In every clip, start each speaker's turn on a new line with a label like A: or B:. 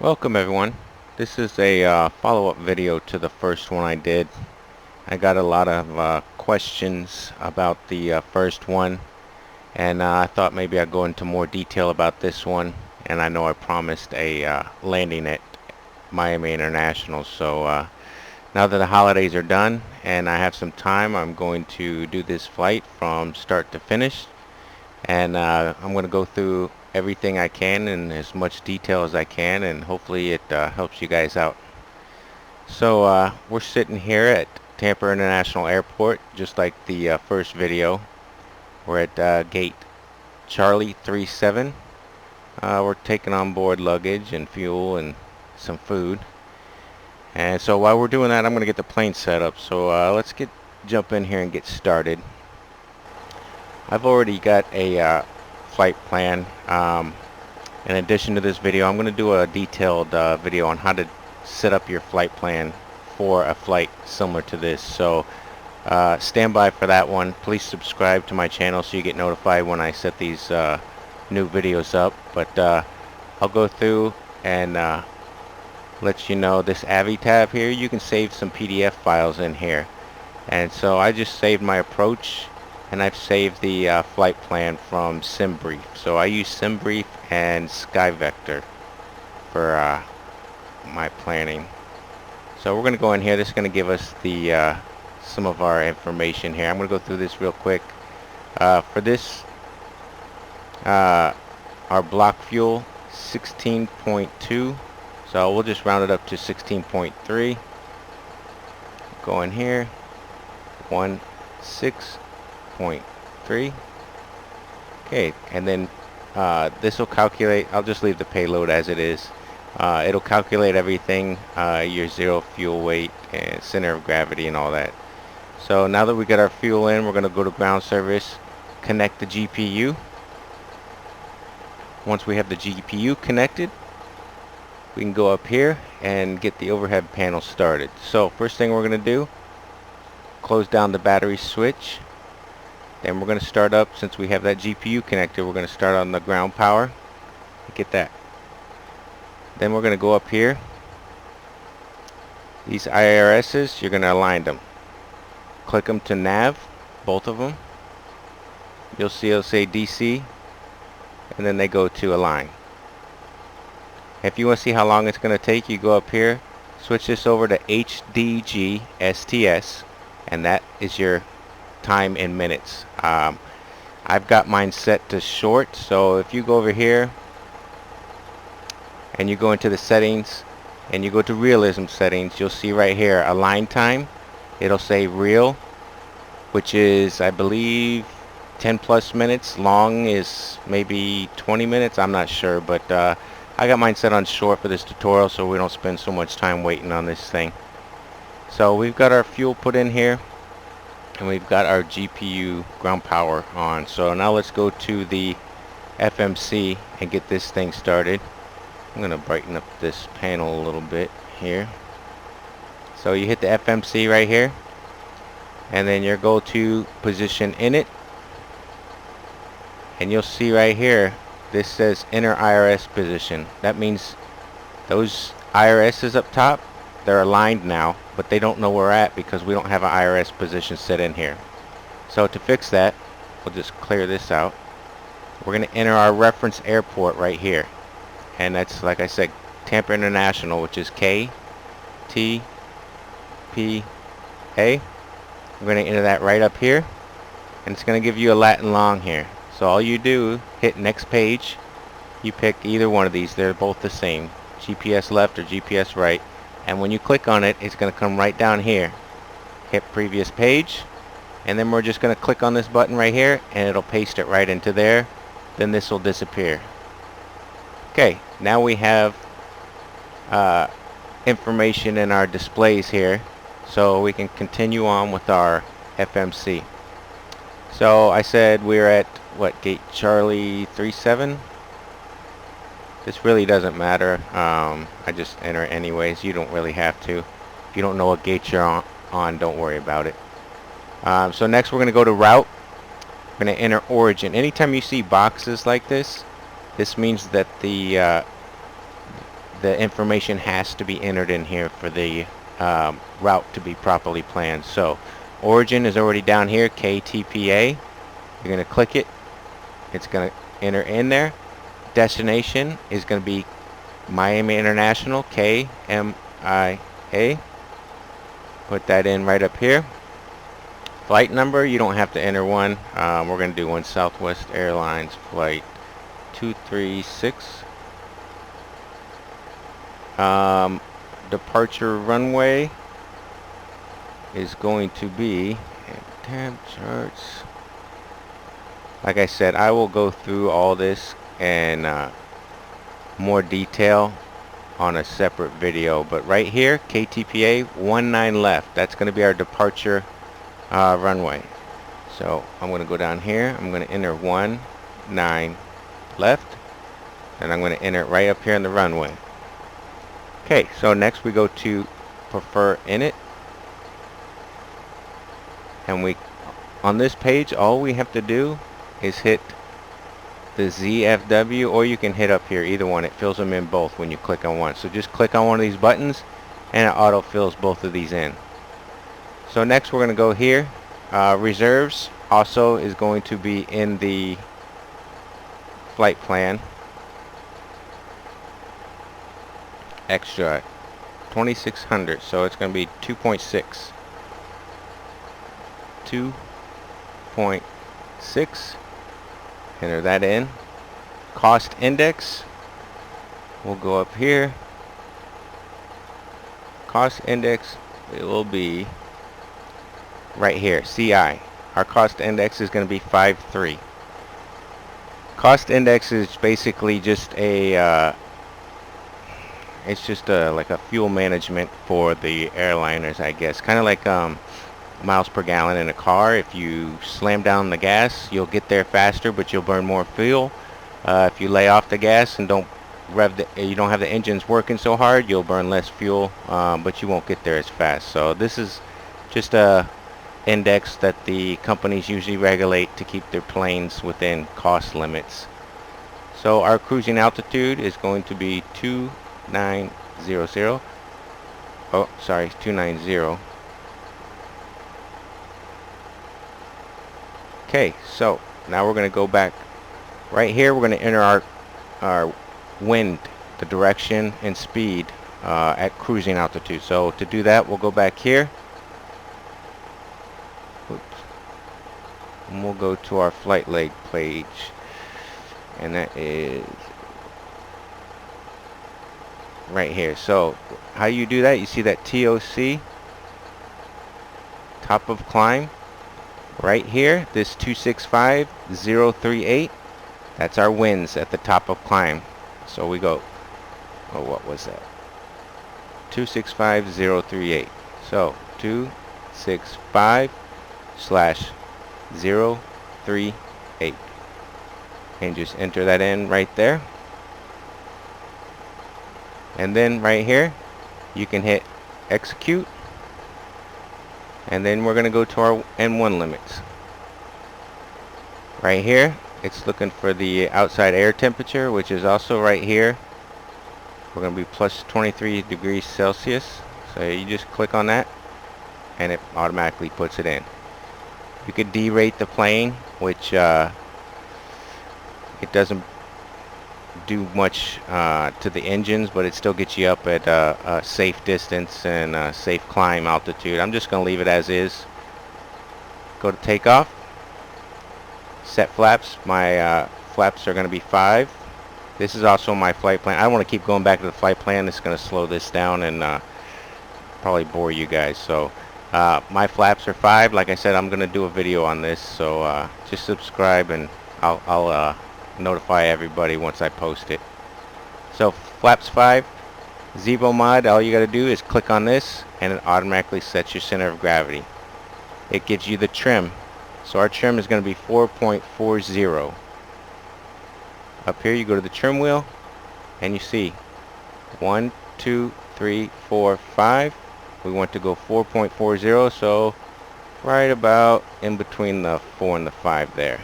A: Welcome everyone. This is a follow-up video to the first one I did. I got a lot of questions about the first one, and I thought maybe I'd go into more detail about this one. And I know I promised a landing at Miami International, so now that the holidays are done and I have some time, I'm going to do this flight from start to finish, and I'm going to go through everything I can in as much detail as I can, and hopefully it helps you guys out. So we're sitting here at Tampa International Airport, just like the first video. We're at gate Charlie 37. We're taking on board luggage and fuel and some food. And so while we're doing that, I'm going to get the plane set up. So let's jump in here and get started. I've already got a flight plan. In addition to this video, I'm going to do a detailed video on how to set up your flight plan for a flight similar to this. So stand by for that one. Please subscribe to my channel so you get notified when I set these new videos up. But I'll go through and let you know this AVI tab here. You can save some PDF files in here. And so I just saved my approach, and I've saved the flight plan from SimBrief. So I use SimBrief and SkyVector for my planning. So we're going to go in here. This is going to give us the some of our information here. I'm going to go through this real quick. For this, our block fuel 16.2. So we'll just round it up to 16.3. Go in here. 16.3. Okay, and then this will calculate. I'll just leave the payload as it is. It'll calculate everything, your zero fuel weight and center of gravity and all that. So now that we got our fuel in, we're going to go to ground service, connect the GPU. Once we have the GPU connected, we can go up here and get the overhead panel started. So first thing we're going to do, close down the battery switch. Then we're going to start up, since we have that GPU connected, we're going to start on the ground power. Get that. Then we're going to go up here. These IRSs, you're going to align them. Click them to nav, both of them. You'll see it'll say DC, and then they go to align. If you want to see how long it's going to take, you go up here, switch this over to HDG STS, and that is your time in minutes. I've got mine set to short, so if you go over here and you go into the settings and you go to realism settings, you'll see right here align time. It'll say real, which is, I believe, 10 plus minutes. Long is maybe 20 minutes, I'm not sure, but I got mine set on short for this tutorial so we don't spend so much time waiting on this thing. So we've got our fuel put in here, and we've got our GPU ground power on. So now let's go to the FMC and get this thing started. I'm going to brighten up this panel a little bit here. So you hit the FMC right here, and then you go to position init, and you'll see right here this says enter IRS position. That means those IRSs up top, they're aligned now, but they don't know where we're at because we don't have an IRS position set in here. So to fix that, we'll just clear this out. We're going to enter our reference airport right here, and that's, like I said, Tampa International, which is KTPA. We're going to enter that right up here, and it's going to give you a Latin long here. So all you do, hit next page. You pick either one of these. They're both the same, GPS left or GPS right. And when you click on it, it's going to come right down here. Hit previous page, and then we're just going to click on this button right here, and it'll paste it right into there. Then this will disappear. Okay, now we have information in our displays here, so we can continue on with our FMC. So I said we're at what, gate Charlie 37? This really doesn't matter. I just enter it anyways. You don't really have to. If you don't know what gate you're on, don't worry about it. So next we're going to go to route. We're going to enter origin. Anytime you see boxes like this, this means that the the information has to be entered in here for the route to be properly planned. So origin is already down here, KTPA. You're going to click it. It's going to enter in there. Destination is going to be Miami International, KMIA. Put that in right up here. Flight number, you don't have to enter one. We're going to do one, Southwest Airlines flight 236. Departure runway is going to be temp charts. Like I said, I will go through all this in more detail on a separate video, but right here, KTPA 19 left. That's going to be our departure runway. So I'm going to go down here. I'm going to enter 19 left, and I'm going to enter it right up here on the runway. Okay, so next we go to prefer init, and we on this page all we have to do is hit the ZFW, or you can hit up here, either one. It fills them in both when you click on one. So just click on one of these buttons and it auto fills both of these in. So next we're going to go here. Reserves also is going to be in the flight plan. Extra 2600, so it's going to be 2.6. 2.6. Enter that in. Cost index, we'll go up here. Cost index, it will be right here, CI. Our cost index is going to be 5.3. Cost index is basically just a it's just like a fuel management for the airliners, I guess. Kind of like miles per gallon in a car. If you slam down the gas, you'll get there faster, but you'll burn more fuel. If you lay off the gas and don't you don't have the engines working so hard, you'll burn less fuel, but you won't get there as fast. So this is just a index that the companies usually regulate to keep their planes within cost limits. So our cruising altitude is going to be 2900. Oh, sorry, 290. Okay, so now we're going to go back right here. We're going to enter our wind, the direction and speed at cruising altitude. So to do that, we'll go back here. Oops. And we'll go to our flight leg page, and that is right here. So how you do that, you see that TOC, top of climb, right here, this 265038, that's our winds at the top of climb. So we go, oh, what was that? 265038. So 265/038, and just enter that in right there. And then right here you can hit execute, and then we're going to go to our N1 limits. Right here it's looking for the outside air temperature, which is also right here. We're going to be plus 23 degrees Celsius. So you just click on that and it automatically puts it in. You could derate the plane, which it doesn't do much to the engines, but it still gets you up at a safe distance and a safe climb altitude. I'm just going to leave it as is. Go to takeoff. Set flaps. My flaps are going to be 5. This is also my flight plan. I don't want to keep going back to the flight plan. It's going to slow this down and probably bore you guys. So my flaps are 5. Like I said, I'm going to do a video on this. So just subscribe and I'll notify everybody once I post it. So flaps 5. Zibo mod, all you got to do is click on this and it automatically sets your center of gravity. It gives you the trim. So our trim is going to be 4.40. Up here you go to the trim wheel and you see 1, 2, 3, 4, 5. We want to go 4.40, so right about in between the 4 and the 5 there.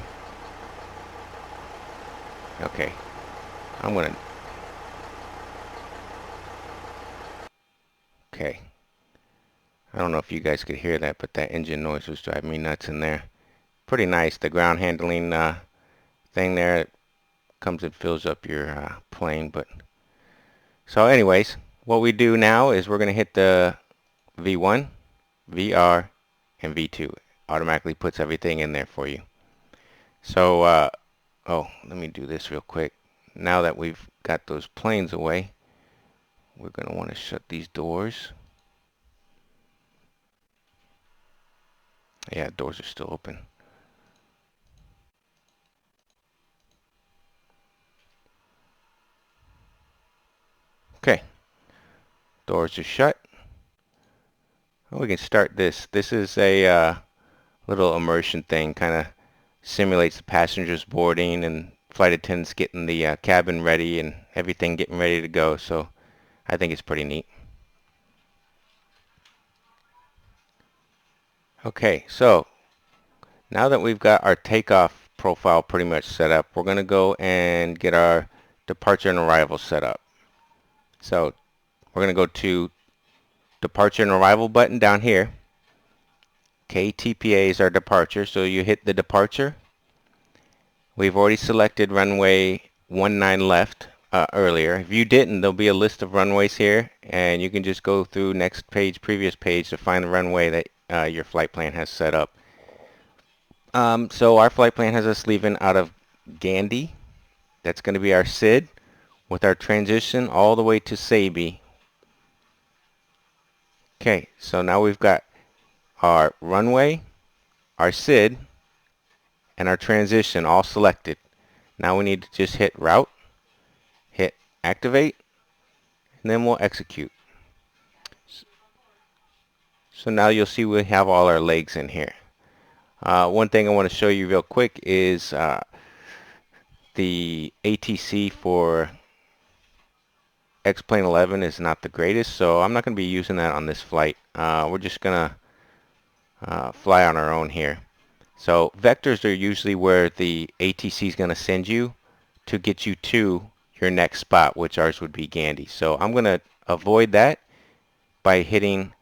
A: Okay, I'm gonna Okay. I don't know if you guys could hear that, but that engine noise was driving me nuts in there. Pretty nice. The ground handling thing there, it comes and fills up your plane. But so anyways, what we do now is we're going to hit the V1, VR, and V2. Automatically puts everything in there for you. So, oh, let me do this real quick. Now that we've got those planes away, we're going to want to shut these doors. Yeah, doors are still open. Okay, doors are shut. We can start this. This is a little immersion thing, kind of simulates the passengers boarding and flight attendants getting the cabin ready and everything getting ready to go. So I think it's pretty neat. Okay, so now that we've got our takeoff profile pretty much set up, we're going to go and get our departure and arrival set up. So we're going to go to departure and arrival button down here. KTPA is our departure, so you hit the departure. We've already selected runway 19 left earlier. If you didn't, there'll be a list of runways here, and you can just go through next page, previous page to find the runway that your flight plan has set up. So our flight plan has us leaving out of Gandhi. That's going to be our SID with our transition all the way to Sabi. Okay, so now we've got our runway, our SID, and our transition all selected. Now we need to just hit route, hit activate, and then we'll execute. So now you'll see we have all our legs in here. One thing I want to show you real quick is the ATC for X-Plane 11 is not the greatest, so I'm not going to be using that on this flight. We're just going to fly on our own here. So vectors are usually where the ATC is going to send you to get you to your next spot, which ours would be Gandhi. So I'm going to avoid that by hitting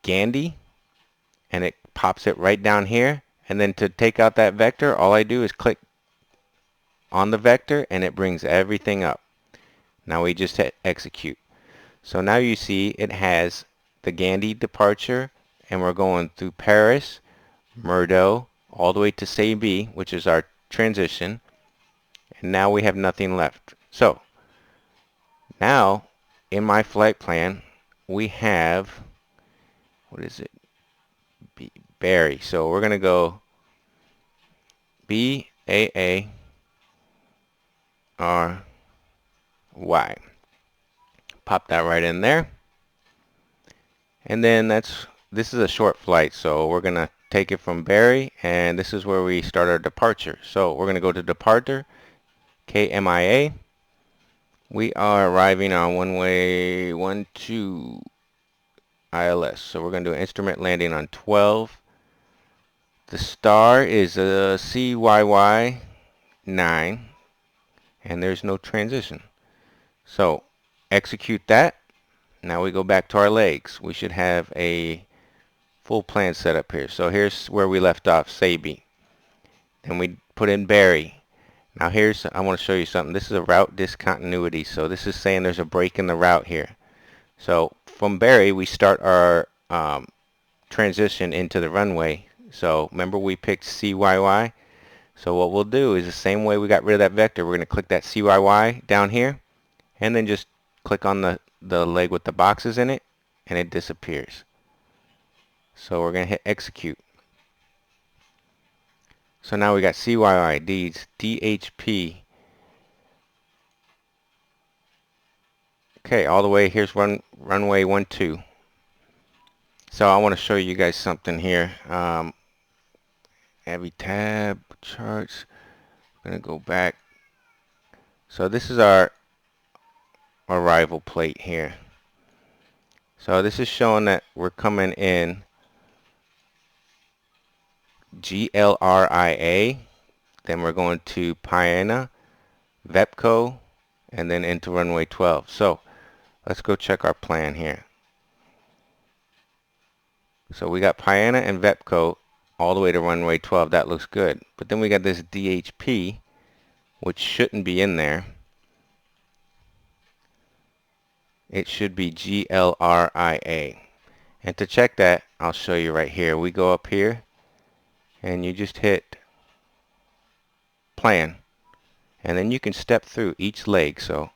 A: Gandhi, and it pops it right down here. And then to take out that vector, all I do is click on the vector and it brings everything up. Now we just hit execute. So now you see it has the Gandhi departure, and we're going through Paris, Murdo, all the way to Sabi, which is our transition. And now we have nothing left. So now in my flight plan we have, what is it? Barry. So we're going to go BAARY. Pop that right in there. And then this is a short flight, so we're going to take it from Barry, and this is where we start our departure. So we're going to go to departure, KMIA. We are arriving on runway 12 ILS. So we're going to do an instrument landing on 12. The star is a CYY 9, and there's no transition. So execute that. Now we go back to our legs. We should have a full plan set up here. So here's where we left off, Sabi. Then we put in Barry. Now I want to show you something. This is a route discontinuity. So this is saying there's a break in the route here. So from Barry, we start our transition into the runway. So remember we picked CYY. So what we'll do is the same way we got rid of that vector. We're going to click that CYY down here, and then just click on the leg with the boxes in it, and it disappears. So we're going to hit execute. So now we got CYY, D's, DHP. Okay, all the way, here's runway 12. So I want to show you guys something here. Every tab, charts, I'm going to go back. So this is our arrival plate here. So this is showing that we're coming in GLRIA, then we're going to Piana, VEPCO, and then into runway 12. So let's go check our plan here. So we got Piana and Vepco all the way to runway 12. That looks good. But then we got this DHP, which shouldn't be in there. It should be GLRIA. And to check that, I'll show you right here. We go up here and you just hit plan. And then you can step through each leg. So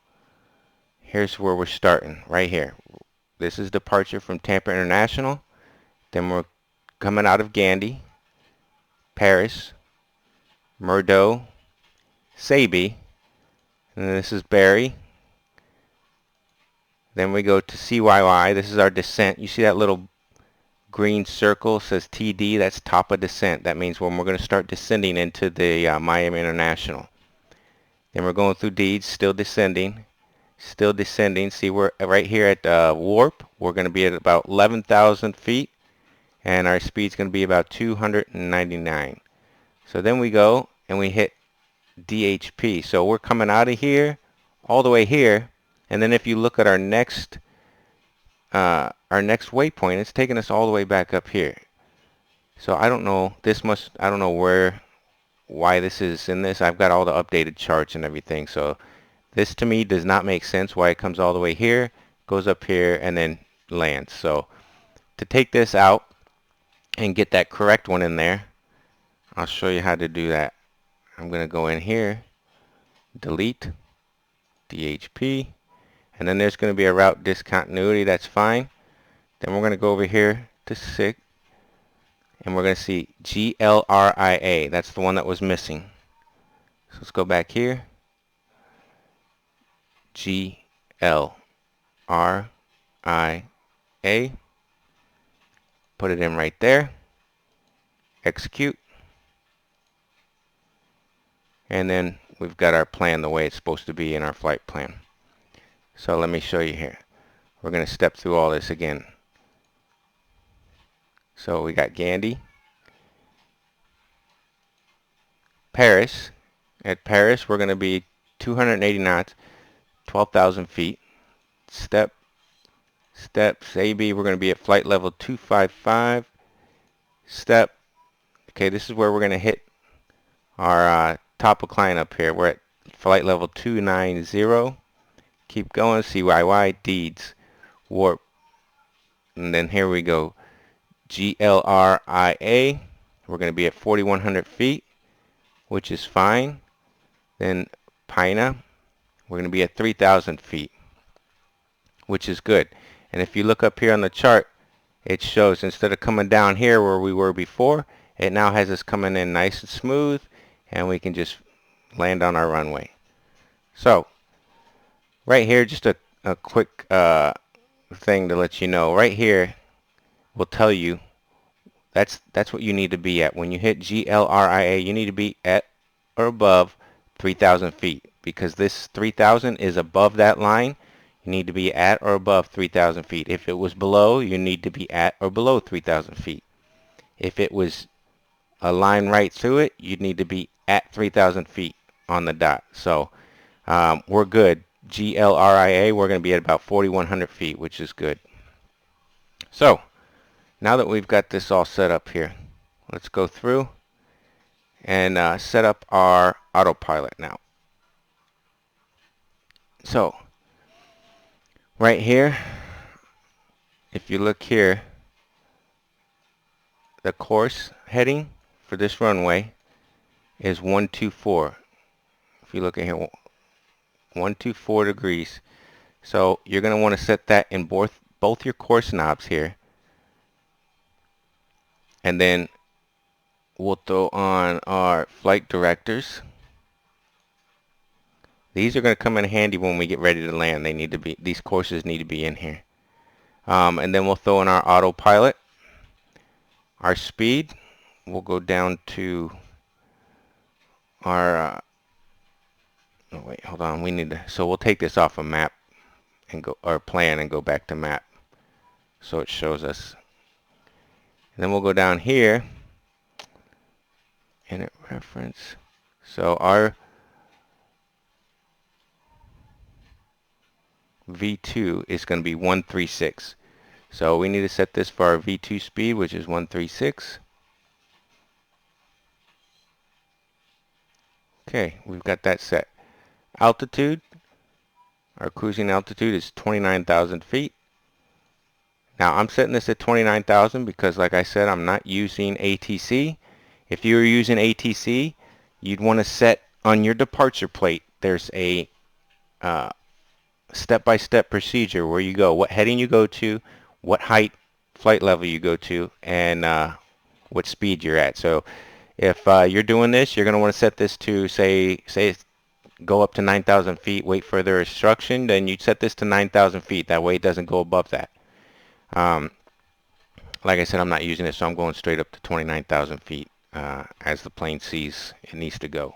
A: here's where we're starting, right here. This is departure from Tampa International. Then we're coming out of Gandy, Paris, Murdo, Sabi, and then this is Barry. Then we go to CYY. This is our descent. You see that little green circle says TD? That's top of descent. That means when we're going to start descending into the Miami International. Then we're going through Deeds, still descending. Still descending. See, we're right here at warp. We're going to be at about 11,000 feet. And our speed's going to be about 299. So then we go and we hit DHP. So we're coming out of here all the way here. And then if you look at our next waypoint, it's taking us all the way back up here. So I don't know. I don't know why this is in this. I've got all the updated charts and everything. So this to me does not make sense why it comes all the way here, goes up here, and then lands. So to take this out and get that correct one in there, I'll show you how to do that. I'm going to go in here, delete, DHP, and then there's going to be a route discontinuity. That's fine. Then we're going to go over here to 6, and we're going to see GLRIA. That's the one that was missing. So let's go back here. GLRIA. Put it in right there. Execute. And then we've got our plan the way it's supposed to be in our flight plan. So let me show you here. We're going to step through all this again. So we got Gandy, Paris. At Paris, we're going to be 280 knots, 12,000 feet. Step, AB, we're going to be at flight level 255. Step. Okay, this is where we're going to hit our top of climb up here. We're at flight level 290. Keep going, CYY, Deeds, warp. And then here we go. GLRIA. We're going to be at 4,100 feet, which is fine. Then Pina, we're going to be at 3,000 feet, which is good. And if you look up here on the chart, it shows instead of coming down here where we were before, it now has us coming in nice and smooth, and we can just land on our runway. So right here, just a quick thing to let you know. Right here will tell you that's what you need to be at. When you hit GLRIA, you need to be at or above 3,000 feet, because this 3,000 is above that line. You need to be at or above 3,000 feet. If it was below, you need to be at or below 3,000 feet. If it was a line right through it, you'd need to be at 3,000 feet on the dot. So we're good. GLRIA, we're going to be at about 4,100 feet, which is good. So now that we've got this all set up here, let's go through and set up our autopilot now. So right here, if you look here, the course heading for this runway is 124. If you look at here, 124 degrees. So you're going to want to set that in both your course knobs here. And then we'll throw on our flight directors. These are going to come in handy when we get ready to land. These courses need to be in here. And then we'll throw in our autopilot. Our speed, we'll go down to our oh wait, hold on. So we'll take this off a map and go our plan and go back to map, so it shows us. And then we'll go down here, init reference. So our V2 is going to be 136. So we need to set this for our V2 speed, which is 136. Okay, we've got that set. Altitude, our cruising altitude is 29,000 feet. Now I'm setting this at 29,000 because, like I said, I'm not using ATC. If you were using ATC, you'd want to set on your departure plate. There's a step-by-step procedure where you go, what heading you go to, what height, flight level you go to, and what speed you're at. So if you're doing this, you're going to want to set this to say go up to 9,000 feet, wait for their instruction, then you set this to 9,000 feet. That way it doesn't go above that. Like I said, I'm not using it, so I'm going straight up to 29,000 feet as the plane sees it needs to go.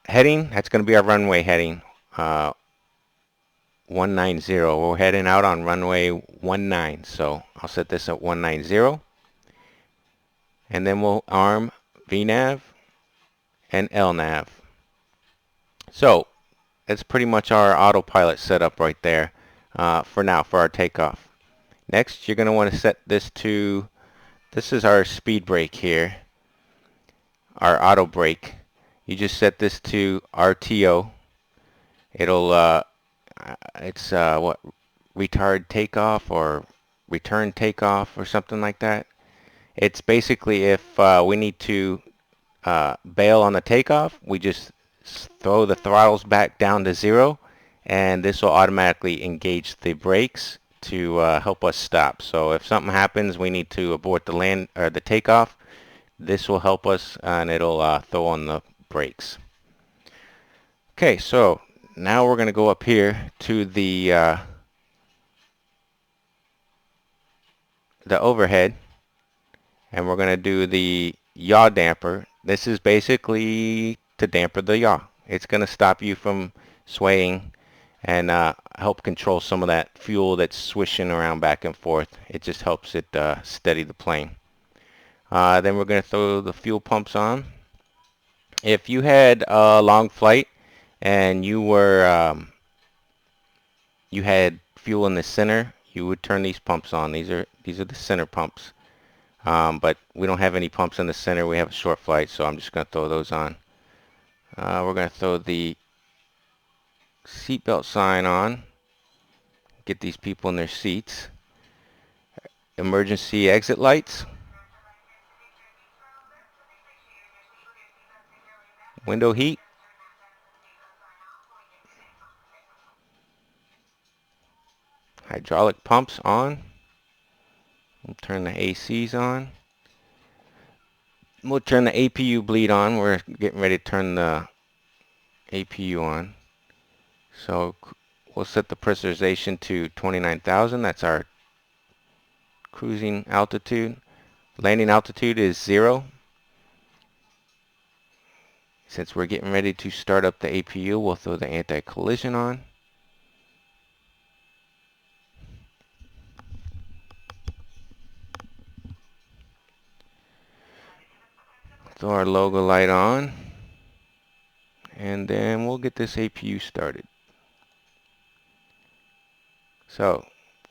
A: Heading, that's going to be our runway heading, 190. We're heading out on runway 19, so I'll set this at 190. And then we'll arm VNAV and LNAV. So that's pretty much our autopilot setup right there for now for our takeoff. Next, you're going to want to set this to, this is our speed brake here, our auto brake. You just set this to RTO. It'll, it's what, retard takeoff or return takeoff or something like that. It's basically if we need to bail on the takeoff, we just throw the throttles back down to 0, and this will automatically engage the brakes to help us stop. So if something happens, we need to abort the land or the takeoff, this will help us, and it'll throw on the brakes. Okay, so now we're going to go up here to the overhead, and we're going to do the yaw damper. This is basically to damper the yaw. It's going to stop you from swaying and help control some of that fuel that's swishing around back and forth. It just helps it steady the plane. Then we're going to throw the fuel pumps on. If you had a long flight and you were you had fuel in the center, you would turn these pumps on. These are the center pumps. But we don't have any pumps in the center. We have a short flight, so I'm just going to throw those on. We're going to throw the seatbelt sign on. Get these people in their seats. Emergency exit lights. Window heat. Hydraulic pumps on. We'll turn the ACs on. We'll turn the APU bleed on. We're getting ready to turn the APU on. So we'll set the pressurization to 29,000. That's our cruising altitude. Landing altitude is 0. Since we're getting ready to start up the APU, we'll throw the anti-collision on. Throw our logo light on. And then we'll get this APU started. So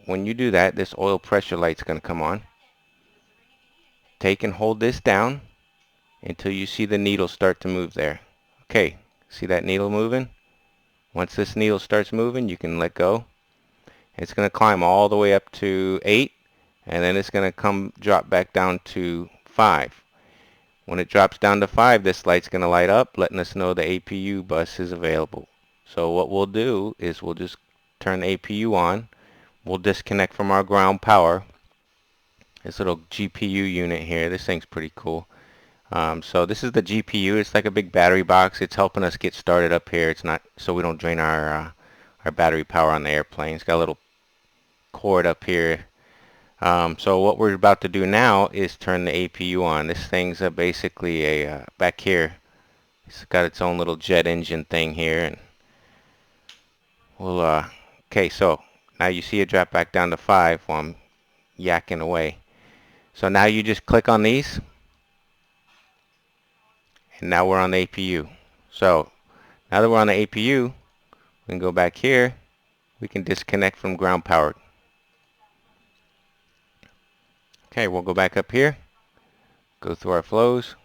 A: when you do that, this oil pressure light's going to come on. Take and hold this down until you see the needle start to move there. Okay, see that needle moving? Once this needle starts moving, you can let go. It's going to climb all the way up to 8, and then it's going to drop back down to 5. When it drops down to 5, this light's going to light up, letting us know the APU bus is available. So what we'll do is we'll just turn the APU on. We'll disconnect from our ground power. This little GPU unit here, this thing's pretty cool. So this is the GPU. It's like a big battery box. It's helping us get started up here. It's not so we don't drain our battery power on the airplane. It's got a little cord up here. So what we're about to do now is turn the APU on. This thing's basically a back here. It's got its own little jet engine thing here, and we'll okay. So now you see it drop back down to 5 while I'm yakking away. So now you just click on these, and now we're on the APU. So now that we're on the APU, we can go back here. We can disconnect from ground powered. Okay, we'll go back up here, go through our flows.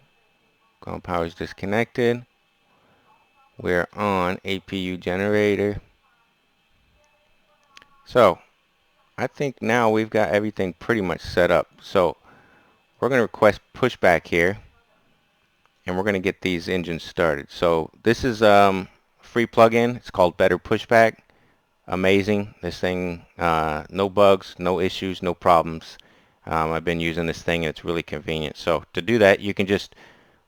A: Ground power is disconnected. We're on APU generator. So I think now we've got everything pretty much set up. So we're going to request pushback here, and we're going to get these engines started. So this is free plugin. It's called Better Pushback. Amazing. This thing, no bugs, no issues, no problems. I've been using this thing and it's really convenient. So to do that, you can just,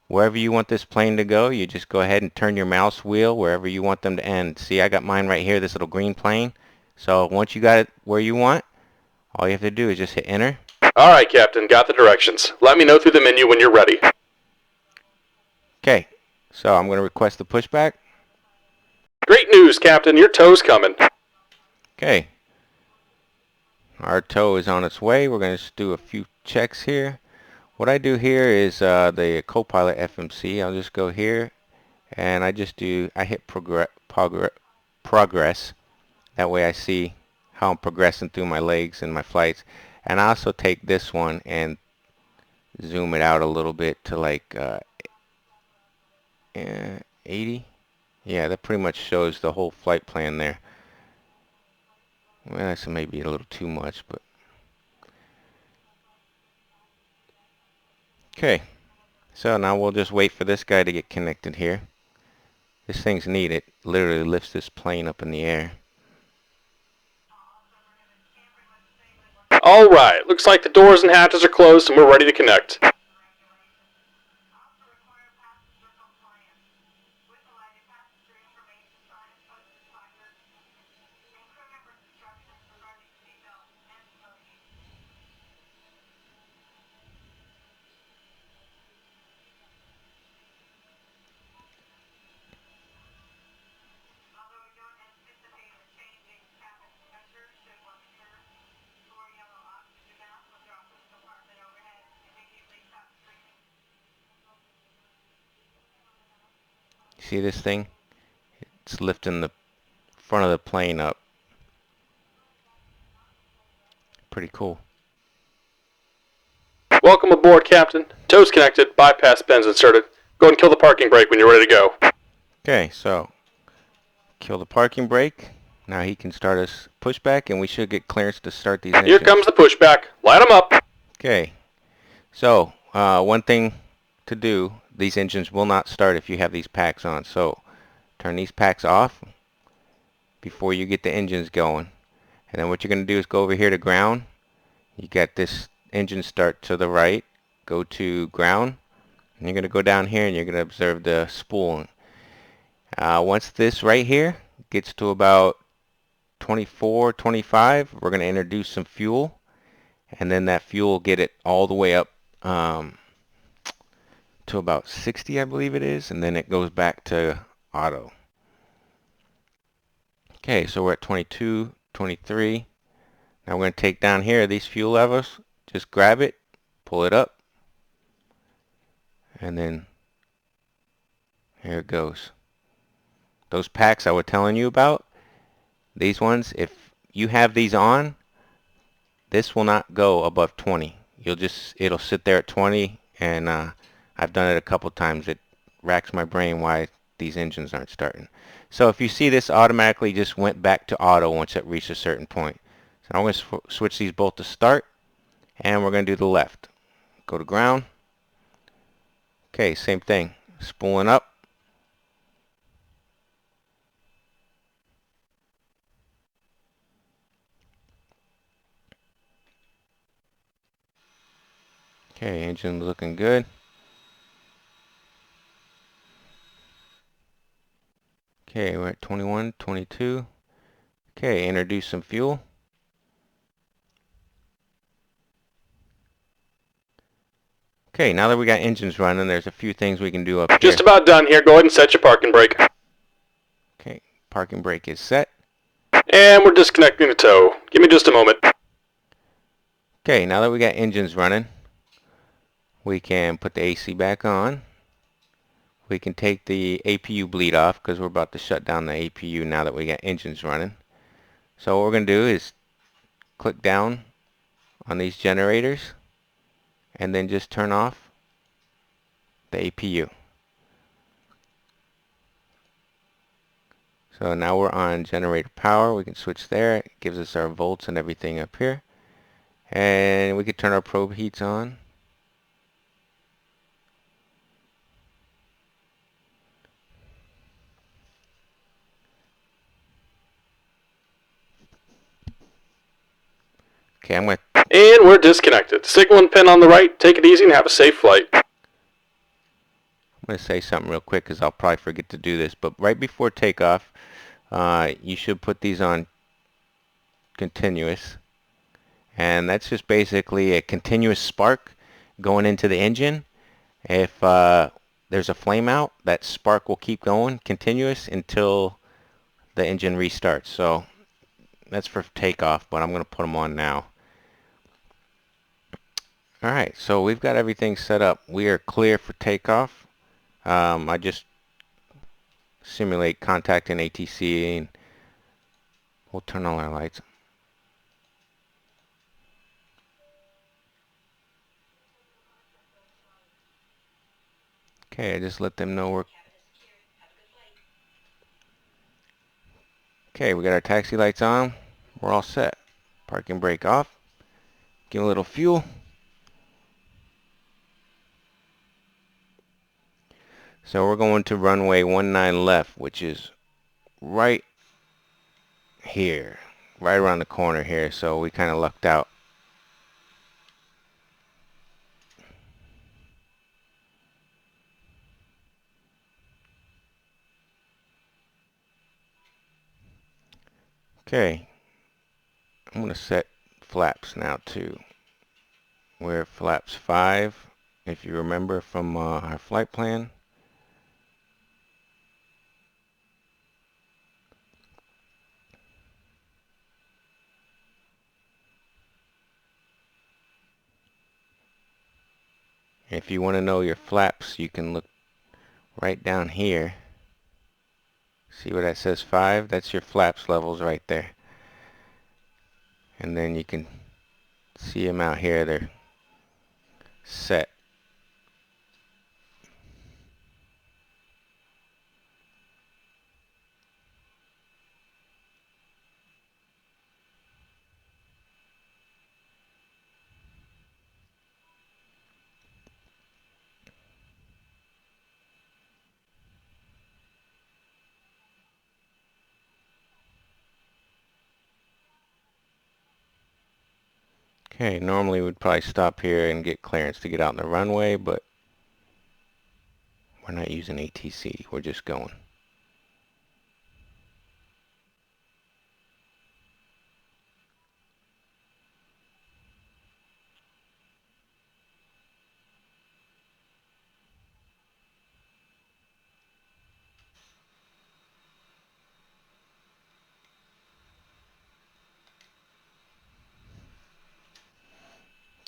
A: wherever you want this plane to go, you just go ahead and turn your mouse wheel wherever you want them to end. See, I got mine right here, this little green plane. So once you got it where you want, all you have to do is just hit enter.
B: Alright, Captain, got the directions. Let me know through the menu when you're ready.
A: Okay, so I'm going to request the pushback.
B: Great news, Captain, your tow's coming.
A: Okay, our tow is on its way. We're going to just do a few checks here. What I do here is the Copilot FMC. I'll just go here and I hit progress. That way I see how I'm progressing through my legs and my flights. And I also take this one and zoom it out a little bit to like 80. Yeah, that pretty much shows the whole flight plan there. Well, that's maybe a little too much, but okay. So now we'll just wait for this guy to get connected here. This thing's neat. It literally lifts this plane up in the air.
B: Alright, looks like the doors and hatches are closed and we're ready to connect.
A: See this thing? It's lifting the front of the plane up. Pretty cool.
B: Welcome aboard, Captain. Tow's connected, bypass pins inserted. Go and kill the parking brake when you're ready to go.
A: Okay, so kill the parking brake. Now he can start us pushback and we should get clearance to start these engines.
B: Here comes the pushback. Light them up.
A: Okay, so one thing to do, these engines will not start if you have these packs on. So turn these packs off before you get the engines going. And then what you're going to do is go over here to ground. You got this engine start to the right. Go to ground. And you're going to go down here and you're going to observe the spool. Once this right here gets to about 24, 25, we're going to introduce some fuel. And then that fuel will get it all the way up to about 60, I believe it is. And then it goes back to auto. Okay, so we're at 22, 23. Now we're going to take down here these fuel levels. Just grab it, pull it up, and then here it goes. Those packs I was telling you about, these ones, if you have these on, this will not go above 20. It'll sit there at 20, and I've done it a couple times. It racks my brain why these engines aren't starting. So if you see this automatically just went back to auto once it reached a certain point. So I'm going to switch these both to start, and we're going to do the left. Go to ground. Okay, same thing. Spooling up. Okay, engine looking good. Okay, we're at 21, 22. Okay, introduce some fuel. Okay, now that we got engines running, there's a few things we can do up here.
B: Just about done here. Go ahead and set your parking brake.
A: Okay, parking brake is set.
B: And we're disconnecting the tow. Give me just a moment.
A: Okay, now that we got engines running, we can put the AC back on. We can take the APU bleed off because we're about to shut down the APU now that we got engines running. So what we're going to do is click down on these generators. and then just turn off the APU. So now we're on generator power. We can switch there. It gives us our volts and everything up here. And we could turn our probe heats on. Okay, I'm
B: And we're disconnected. Signal and pin on the right. Take it easy and have a safe flight.
A: going to say something real quick because I'll probably forget to do this. But right before takeoff, you should put these on continuous. And that's just basically a continuous spark going into the engine. If there's a flame out, that spark will keep going continuous until the engine restarts. So that's for takeoff, but I'm going to put them on now. Alright, so we've got everything set up. We are clear for takeoff. I just simulate contacting ATC, and we'll turn all our lights. Okay, I just let them know we're... Okay, we got our taxi lights on. We're all set. Parking brake off. Give a little fuel. So we're going to runway 19 left, which is right here. Right around the corner here, so we kind of lucked out. Okay, I'm going to set flaps now too. We're flaps 5, if you remember from our flight plan. If you want to know your flaps, you can look right down here. See where that says 5? That's your flaps levels right there. And then you can see them out here. They're set. Okay, normally we'd probably stop here and get clearance to get out in the runway, but we're not using ATC. We're just going.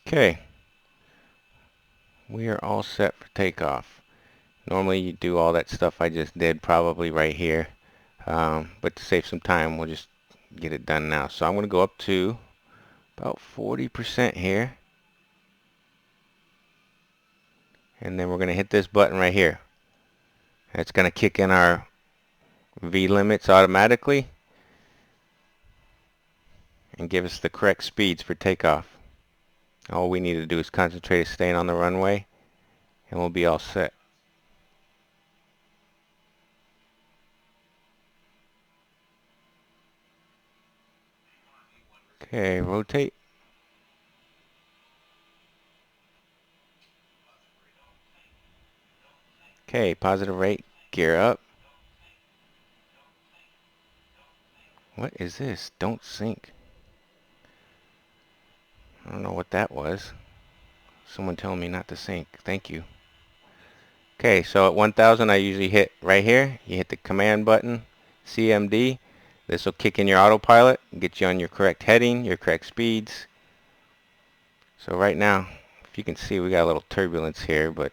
A: Okay, we are all set for takeoff. Normally you do all that stuff I just did probably right here, but to save some time we'll just get it done now. So I'm going to go up to about 40% here, and then we're going to hit this button right here. It's going to kick in our V limits automatically and give us the correct speeds for takeoff. All we need to do is concentrate on staying on the runway, and we'll be all set. Okay, rotate. Okay, positive rate, gear up. What is this? Don't sink. I don't know what that was. Someone telling me not to sink. Thank you. Okay, so at 1000 I usually hit right here. You hit the command button, CMD. This will kick in your autopilot and get you on your correct heading, your correct speeds. So right now, if you can see, we got a little turbulence here, but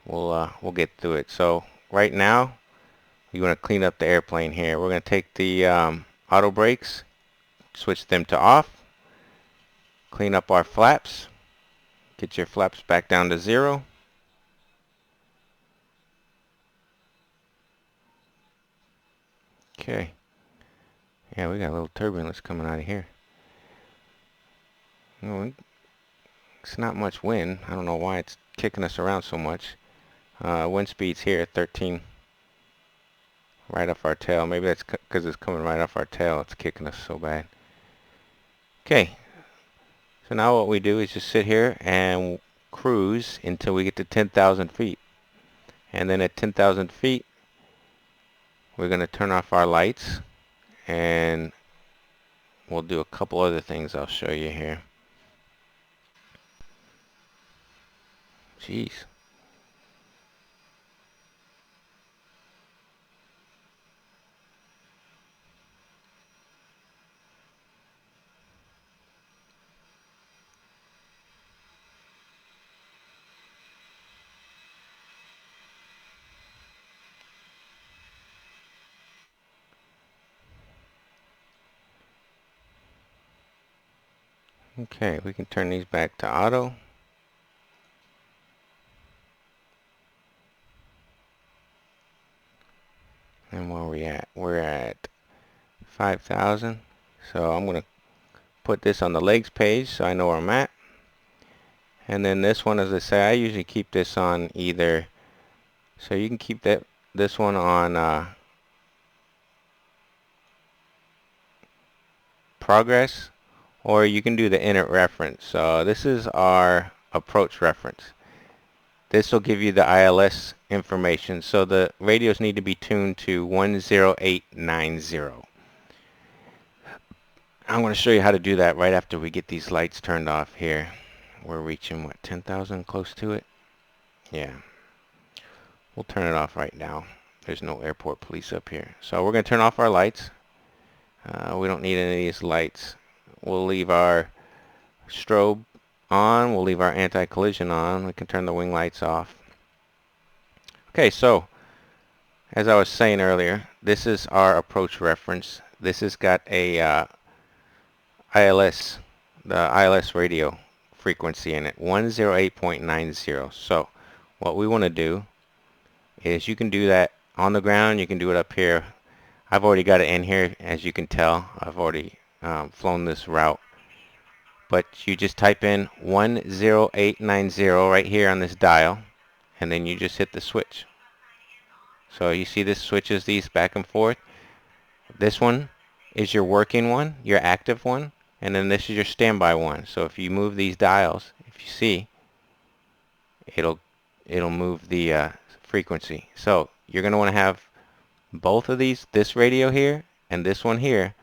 A: we'll get through it. So right now, you want to clean up the airplane here. We're going to take the auto brakes, switch them to off, clean up our flaps, Get your flaps back down to 0. Okay. Yeah, we got a little turbulence coming out of here. It's not much wind. I don't know why it's kicking us around so much. Wind speed's here, 13. Right off our tail. Maybe that's because it's coming right off our tail. It's kicking us so bad. Okay. So now what we do is just sit here and cruise until we get to 10,000 feet. And then at 10,000 feet, we're going to turn off our lights. And we'll do a couple other things I'll show you here. Jeez. Okay, we can turn these back to auto. And where are we at? We're at 5,000. So I'm going to put this on the legs page so I know where I'm at. And then this one, as I say, I usually keep this on either. So you can keep this one on progress, or you can do the init reference. So this is our approach reference. This will give you the ILS information. So the radios need to be tuned to 10890. I'm going to show you how to do that right after we get these lights turned off here. We're reaching, what, 10,000, close to it? Yeah. We'll turn it off right now. There's no airport police up here. So we're going to turn off our lights. We don't need any of these lights. We'll leave our strobe on. We'll leave our anti-collision on. We can turn the wing lights off. Okay, so as I was saying earlier, this is our approach reference. This has got a ILS, the ILS radio frequency in it, 108.90. So what we want to do is, you can do that on the ground, you can do it up here. I've already got it in here, as you can tell. I've already flown this route. But you just type in 10890 right here on this dial, and then you just hit the switch. So you see this switches these back and forth. This one is your working one, your active one, and then this is your standby one. So if you move these dials, if you see, it'll move the frequency. So you're going to want to have both of these, this radio here and this one here,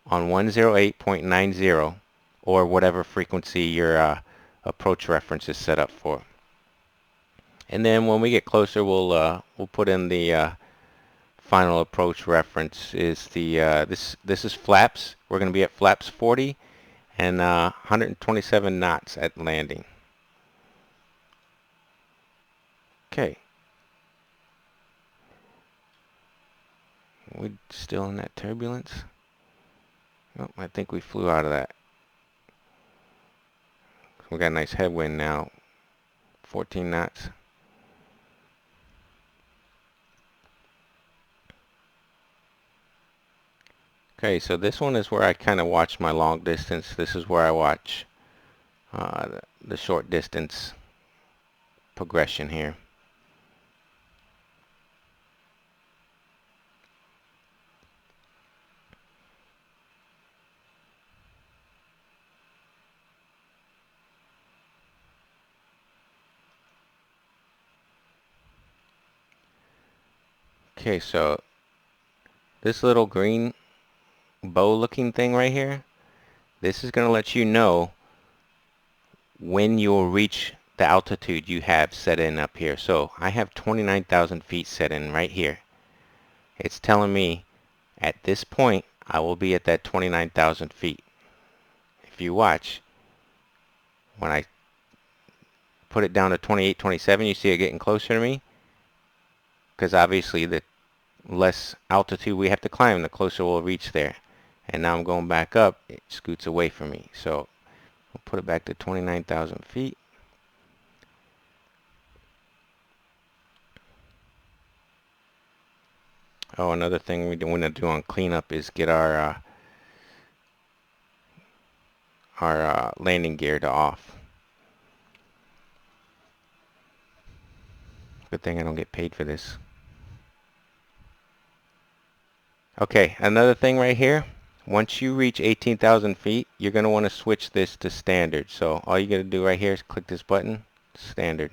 A: on 108.90 or whatever frequency your approach reference is set up for. And then when we get closer, we'll put in the final approach reference. Is the this is flaps. We're going to be at flaps 40 and 127 knots at landing. Okay. We're still in that turbulence. Oh, I think we flew out of that. We got a nice headwind now. 14 knots. Okay, so this one is where I kind of watch my long distance. This is where I watch the short distance progression here. Okay, so this little green bow looking thing right here, this is going to let you know when you'll reach the altitude you have set in up here. So I have 29,000 feet set in right here. It's telling me at this point I will be at that 29,000 feet. If you watch, when I put it down to 28, 27, you see it getting closer to me, because obviously the less altitude we have to climb, the closer we'll reach there. And now I'm going back up, it scoots away from me. So we'll put it back to 29,000 feet. Oh, another thing we want to do on cleanup is get our landing gear to off. Good thing I don't get paid for this. Okay, another thing right here. Once you reach 18,000 feet, you're going to want to switch this to standard. So all you got to do right here is click this button, standard.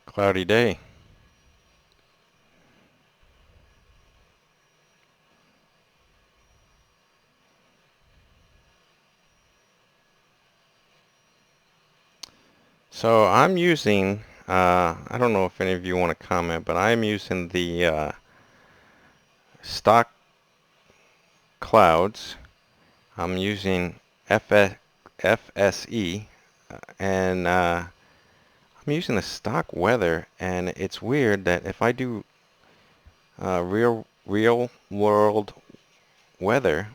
A: Cloudy day. So I'm using, I don't know if any of you want to comment, but I'm using the stock clouds. I'm using FSE, and I'm using the stock weather, and it's weird that if I do real world weather,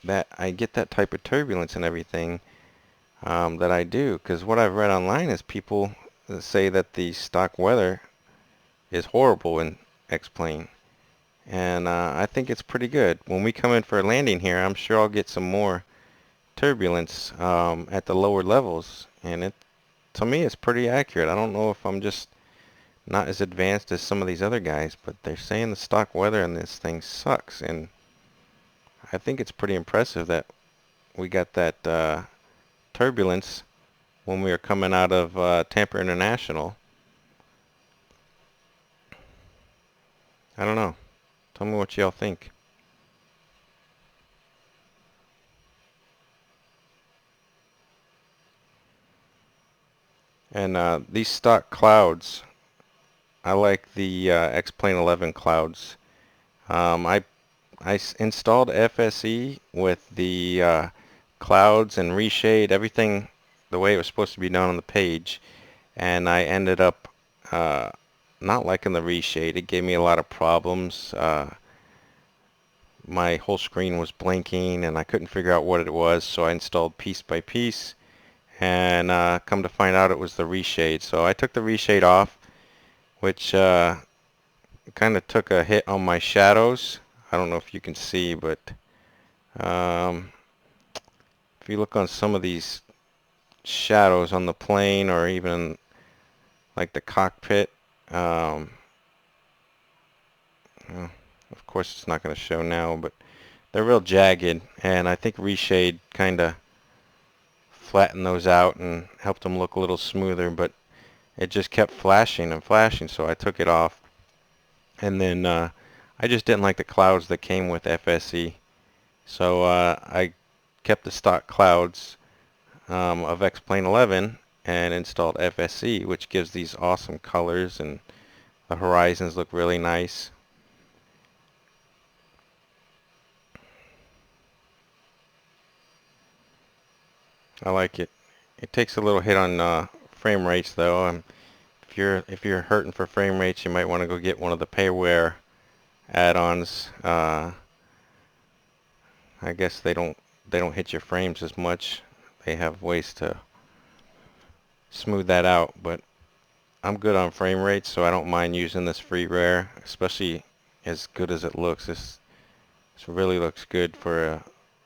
A: that I get that type of turbulence and everything that I do. Because what I've read online is people say that the stock weather is horrible in X-Plane. And I think it's pretty good. When we come in for a landing here, I'm sure I'll get some more turbulence at the lower levels. And it, to me, it's pretty accurate. I don't know if I'm just not as advanced as some of these other guys, but they're saying the stock weather in this thing sucks. And I think it's pretty impressive that we got that turbulence when we were coming out of Tampa International. I don't know. Tell me what y'all think. And these stock clouds, I like the X-Plane 11 clouds. I installed FSE with the clouds and reshade, everything the way it was supposed to be done on the page, and I ended up not liking the reshade. It gave me a lot of problems. My whole screen was blinking and I couldn't figure out what it was, so I installed piece by piece, and come to find out it was the reshade. So I took the reshade off, which kind of took a hit on my shadows. I don't know if you can see, but um, if you look on some of these shadows on the plane or even like the cockpit, um, well, of course it's not going to show now, but they're real jagged, and I think reshade kind of flattened those out and helped them look a little smoother, but it just kept flashing and flashing, so I took it off. And then I just didn't like the clouds that came with FSE, so I kept the stock clouds of X-Plane 11 and installed FSE, which gives these awesome colors, and the horizons look really nice. I like it. It takes a little hit on frame rates though. If you're hurting for frame rates, you might want to go get one of the payware add-ons. I guess they don't hit your frames as much. They have ways to smooth that out, but I'm good on frame rates, so I don't mind using this freeware, especially as good as it looks. This really looks good for a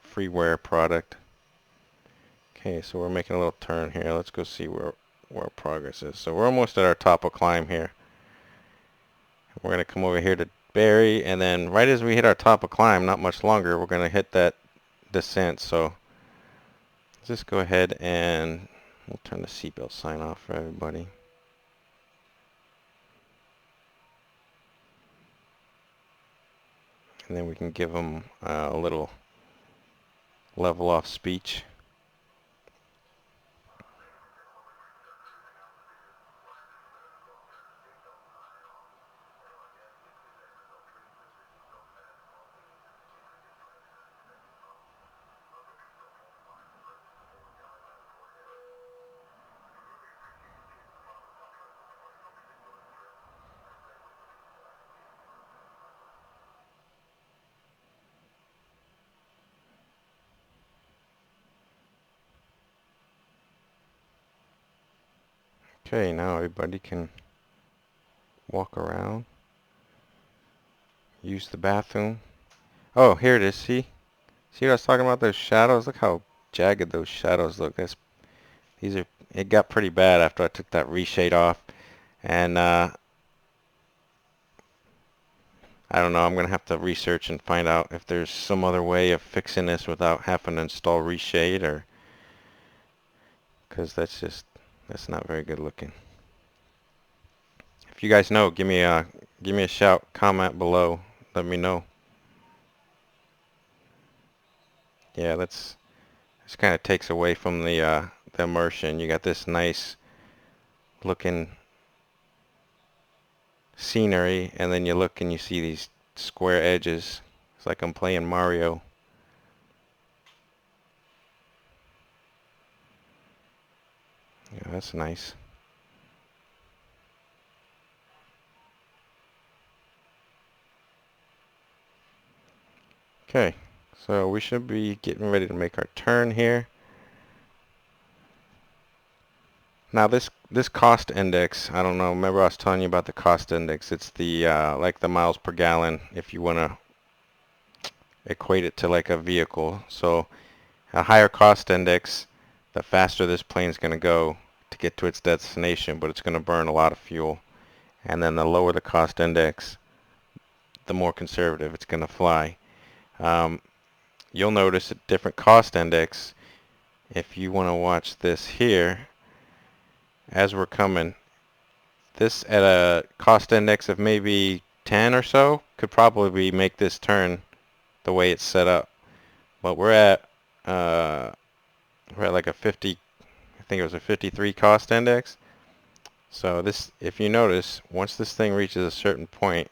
A: freeware product. Okay, so we're making a little turn here. Let's go see where our progress is. So we're almost at our top of climb here. We're going to come over here to Barry, and then right as we hit our top of climb, not much longer, we're going to hit that descent. So let's just go ahead and we'll turn the seatbelt sign off for everybody. and then we can give them a little level off speech. Okay, now everybody can walk around, use the bathroom. Oh, here it is. See what I was talking about? Those shadows. Look how jagged those shadows look. It got pretty bad after I took that reshade off, and I don't know. I'm gonna have to research and find out if there's some other way of fixing this without having to install reshade, or because that's not very good looking. If you guys know, give me a shout, comment below, let me know. Yeah, this kind of takes away from the immersion. You got this nice looking scenery, and then you look and you see these square edges. It's like I'm playing Mario. Yeah, that's nice. Okay, so we should be getting ready to make our turn here. Now this cost index, I don't know, remember I was telling you about the cost index. It's the like the miles per gallon if you want to equate it to like a vehicle. So a higher cost index, the faster this plane's going to go to get to its destination, but it's going to burn a lot of fuel. And then the lower the cost index, the more conservative it's going to fly. You'll notice a different cost index. If you want to watch this here, as we're coming, this at a cost index of maybe 10 or so could probably make this turn the way it's set up. But we're at like a 50, I think it was a 53 cost index. So this, if you notice, once this thing reaches a certain point,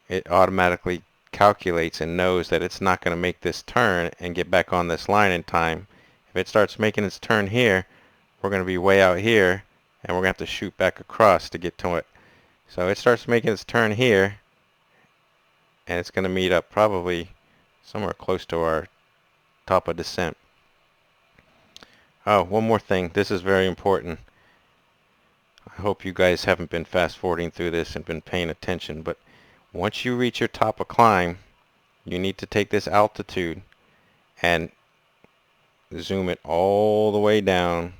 A: it automatically calculates and knows that it's not going to make this turn and get back on this line in time. If it starts making its turn here, we're going to be way out here, and we're going to have to shoot back across to get to it. So it starts making its turn here, and it's going to meet up probably somewhere close to our top of descent. Oh, one more thing. This is very important. I hope you guys haven't been fast forwarding through this and been paying attention, but once you reach your top of climb, you need to take this altitude and zoom it all the way down.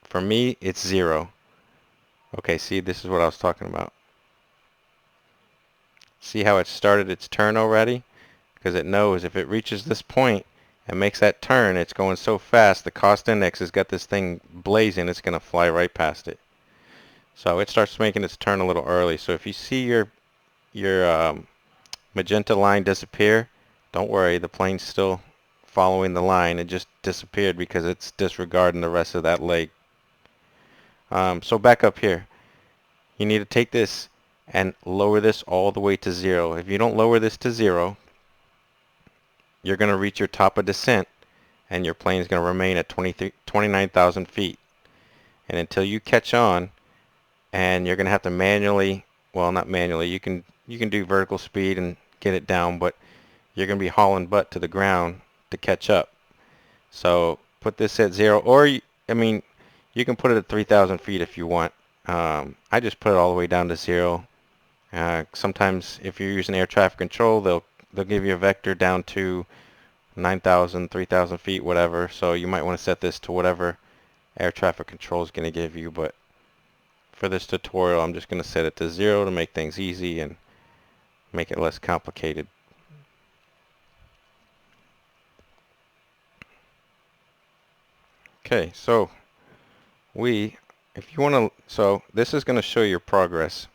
A: For me, it's 0. Okay, see, this is what I was talking about. See how it started its turn already? Because it knows if it reaches this point and makes that turn, it's going so fast, the cost index has got this thing blazing, it's going to fly right past it. So it starts making its turn a little early. So if you see your magenta line disappear, don't worry, the plane's still following the line. It just disappeared because it's disregarding the rest of that leg. So back up here, you need to take this and lower this all the way to 0. If you don't lower this to 0, you're going to reach your top of descent, and your plane is going to remain at 29,000 feet. And until you catch on, and you're going to have to manually, well, not manually, you can do vertical speed and get it down, but you're going to be hauling butt to the ground to catch up. So put this at 0, or I mean, you can put it at 3,000 feet if you want. I just put it all the way down to 0. Sometimes if you're using air traffic control, they'll give you a vector down to 9,000, 3,000 feet, whatever. So you might want to set this to whatever air traffic control is going to give you. But for this tutorial, I'm just going to set it to 0 to make things easy and make it less complicated. Okay, so if you want to, so this is going to show your progress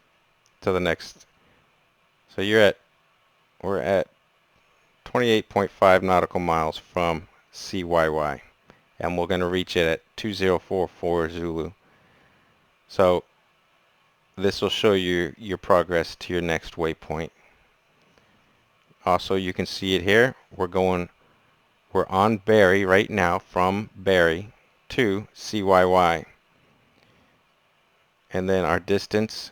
A: to the next So we're at 28.5 nautical miles from CYY, and we're going to reach it at 2044 Zulu. So this will show you your progress to your next waypoint. Also, you can see it here. We're on Berry right now, from Berry to CYY. And then our distance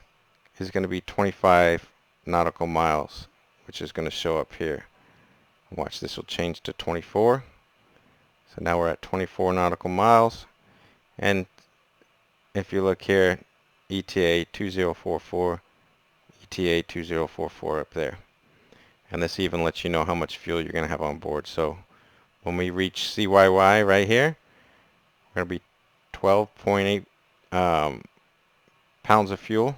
A: is going to be 25 nautical miles, which is going to show up here. Watch, this will change to 24. So now we're at 24 nautical miles. And if you look here, ETA 2044, ETA 2044 up there. And this even lets you know how much fuel you're going to have on board. So when we reach CYY right here, we're going to be 12.8 pounds of fuel.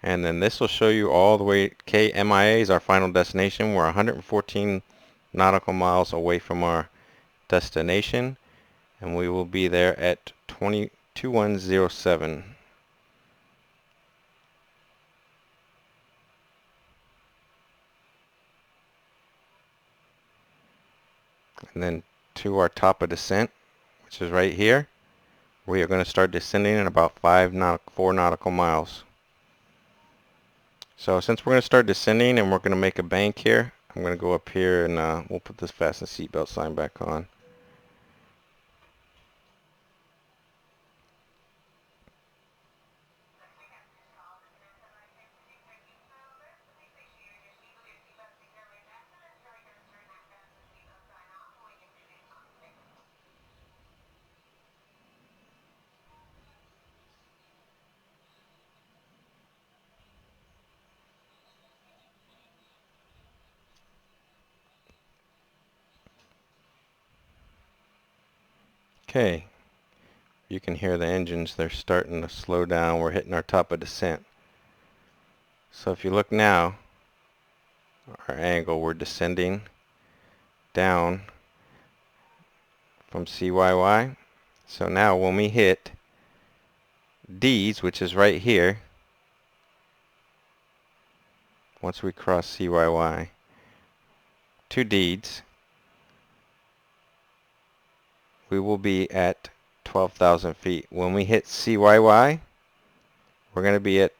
A: And then this will show you all the way. KMIA is our final destination. We're 114 nautical miles away from our destination, and we will be there at 2107. And then to our top of descent, which is right here, we are going to start descending in about 4 nautical miles. So since we're going to start descending and we're going to make a bank here, I'm going to go up here and we'll put this fasten seatbelt sign back on. Okay, you can hear the engines, they're starting to slow down. We're hitting our top of descent. So if you look now, our angle, we're descending down from CYY. So now when we hit D's, which is right here, once we cross CYY to D's, we will be at 12,000 feet. When we hit CYY, we're going to be at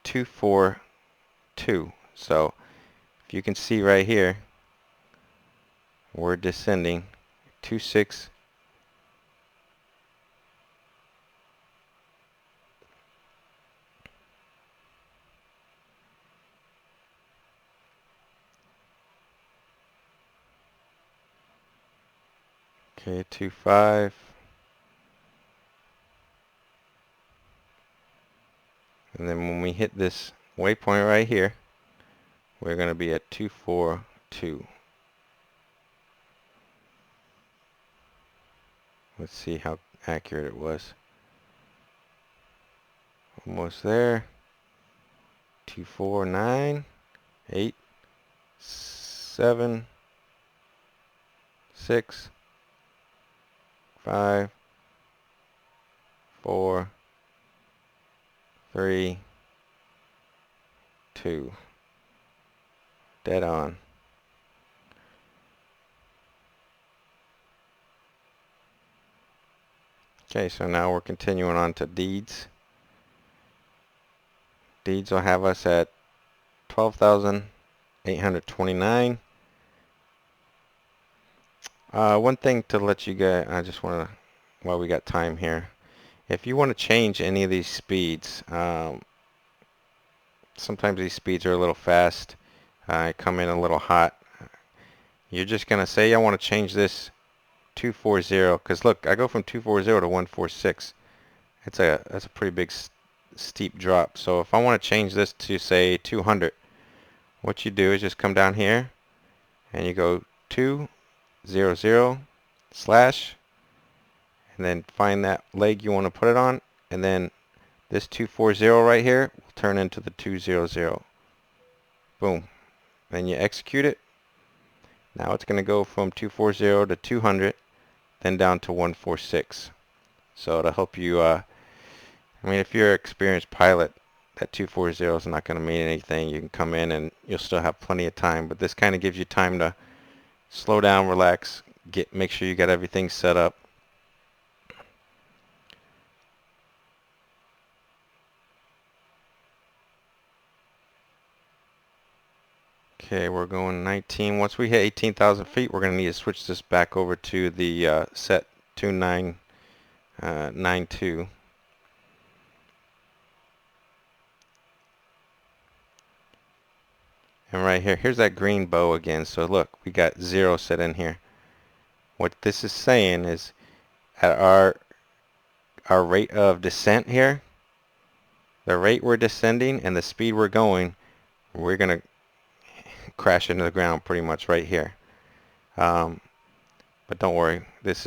A: 242. So if you can see right here, we're descending 26. Okay, 25. And then when we hit this waypoint right here, we're going to be at 242. Let's see how accurate it was. Almost there. 249, 8, 7, 6, 5, 4, 3, 2. Dead on. Okay, so now we're continuing on to Deeds. Deeds will have us at 12,829. One thing to let you get, I just want to, while we got time here, if you want to change any of these speeds, sometimes these speeds are a little fast, come in a little hot. You're just going to say, I want to change this 240, because look, I go from 240 to 146. That's a pretty big steep drop. So if I want to change this to say 200, what you do is just come down here and you go 200 slash, and then find that leg you want to put it on, and then this 240 right here will turn into the 200. Boom. Then you execute it. Now it's going to go from 240 to 200, then down to 146. So it'll help you, I mean, if you're an experienced pilot, that 240 is not going to mean anything. You can come in and you'll still have plenty of time, but this kind of gives you time to slow down, relax, make sure you got everything set up. Okay, we're going 19. Once we hit 18,000 feet, we're going to need to switch this back over to the set 2992. And right here, here's that green bow again. So look, we got 0 set in here. What this is saying is at our rate of descent here, the rate we're descending and the speed we're going, we're going to crash into the ground pretty much right here. But don't worry, this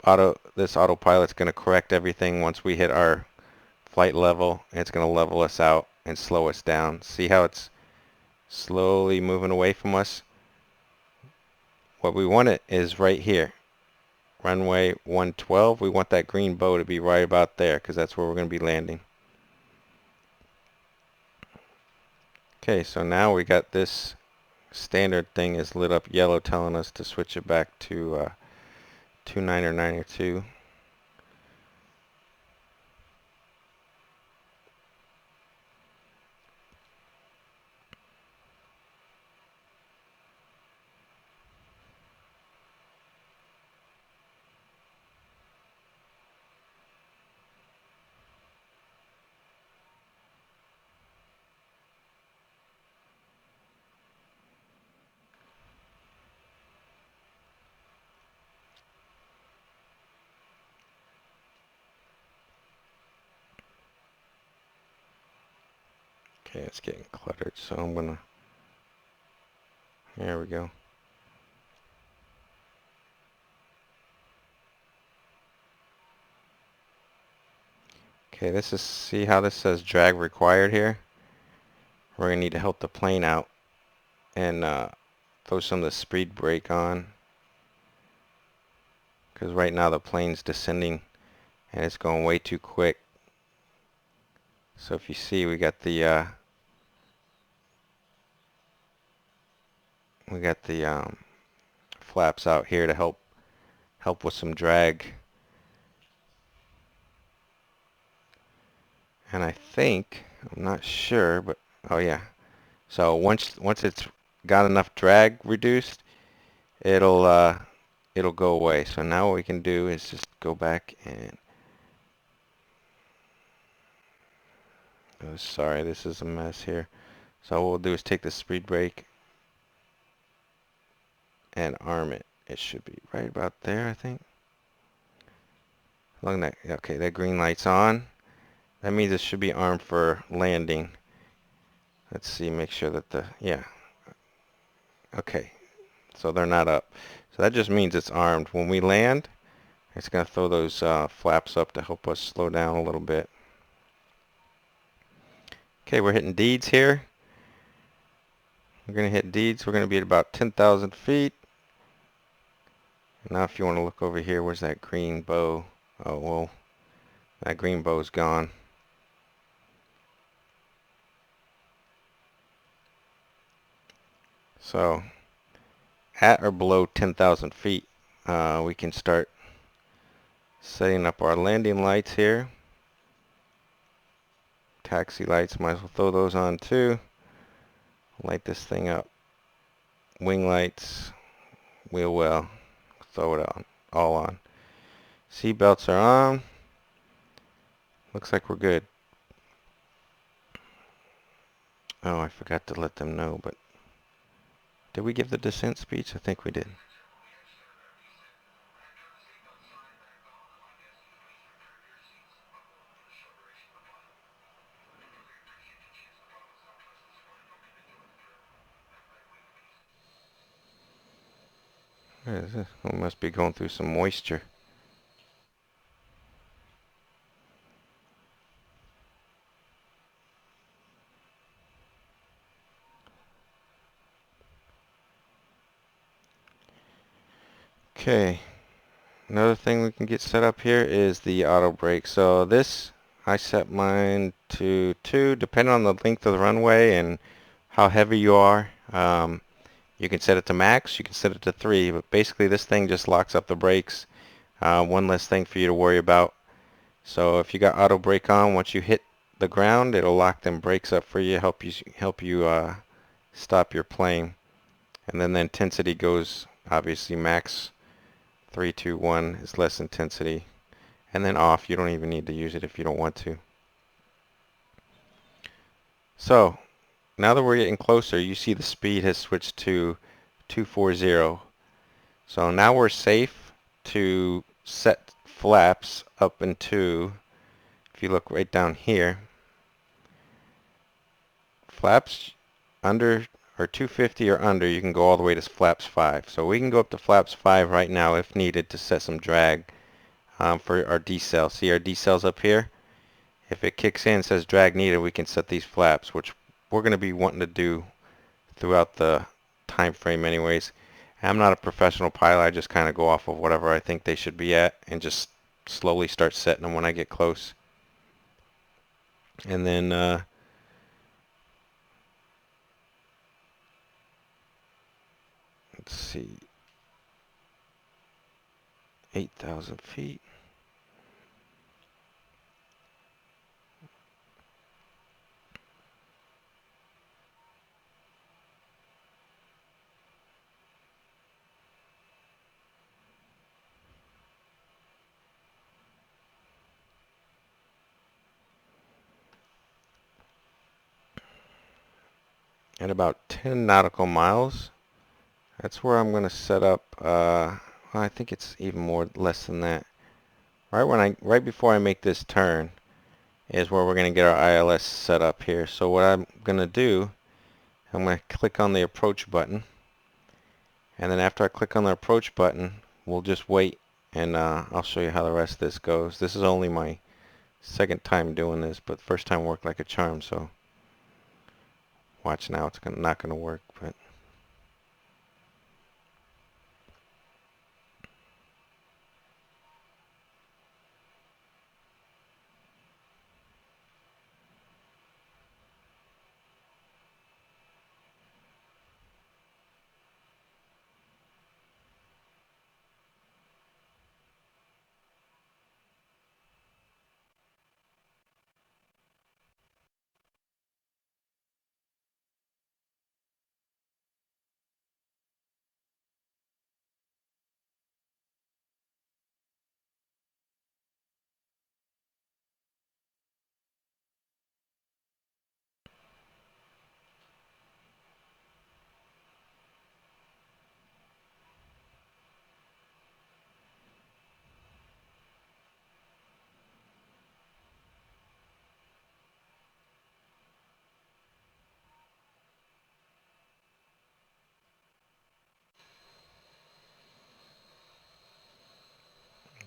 A: autopilot's going to correct everything once we hit our flight level. It's going to level us out and slow us down. See how it's slowly moving away from us? What we want it is right here. Runway 112, we want that green bow to be right about there because that's where we're going to be landing. Okay, so now we got this standard thing is lit up yellow telling us to switch it back to 29 or 92. Okay, it's getting cluttered, so I'm gonna, there we go. Okay, this is, see how this says drag required here? We're gonna need to help the plane out and throw some of the speed brake on, because right now the plane's descending and it's going way too quick. So if you see, we got the flaps out here to help with some drag. And I think, I'm not sure, but oh yeah. So once it's got enough drag reduced, it'll go away. So now what we can do is just go back and, oh, sorry, this is a mess here. So what we'll do is take the speed brake and arm it. It should be right about there, I think. Look at that. Okay, that green light's on. That means it should be armed for landing. Let's see, make sure that yeah. Okay, so they're not up. So that just means it's armed. When we land, it's going to throw those flaps up to help us slow down a little bit. Okay, we're hitting deeds here. We're going to hit deeds. We're going to be at about 10,000 feet. Now if you want to look over here, where's that green bow? Oh, well, that green bow's gone. So at or below 10,000 feet, we can start setting up our landing lights here. Taxi lights, might as well throw those on too. Light this thing up. Wing lights, wheel well, throw it on, all on. Seat belts are on. Looks like we're good. Oh, I forgot to let them know, but did we give the descent speech? I think we did. What is this? We must be going through some moisture. Okay, another thing we can get set up here is the auto brake. So this I set mine to 2, depending on the length of the runway and how heavy you are. You can set it to max, you can set it to 3, but basically this thing just locks up the brakes. One less thing for you to worry about. So if you got auto brake on, once you hit the ground, it'll lock them brakes up for you, help you stop your plane. And then the intensity goes obviously max 3, 2, 1 is less intensity. And then off, you don't even need to use it if you don't want to. So now that we're getting closer, you see the speed has switched to 240. So now we're safe to set flaps up into, if you look right down here, flaps under or 250 or under, you can go all the way to flaps 5. So we can go up to flaps 5 right now if needed to set some drag for our decel. See our decel's up here? If it kicks in and says drag needed, we can set these flaps, which we're going to be wanting to do throughout the time frame anyways. I'm not a professional pilot. I just kind of go off of whatever I think they should be at and just slowly start setting them when I get close. And then let's see, 8,000 feet. At about 10 nautical miles, that's where I'm going to set up. Well, I think it's even more less than that. Right before I make this turn is where we're going to get our ILS set up here. So what I'm going to do, I'm going to click on the approach button, and then after I click on the approach button, we'll just wait, and I'll show you how the rest of this goes. This is only my second time doing this, but first time worked like a charm. So watch now, it's not going to work, but.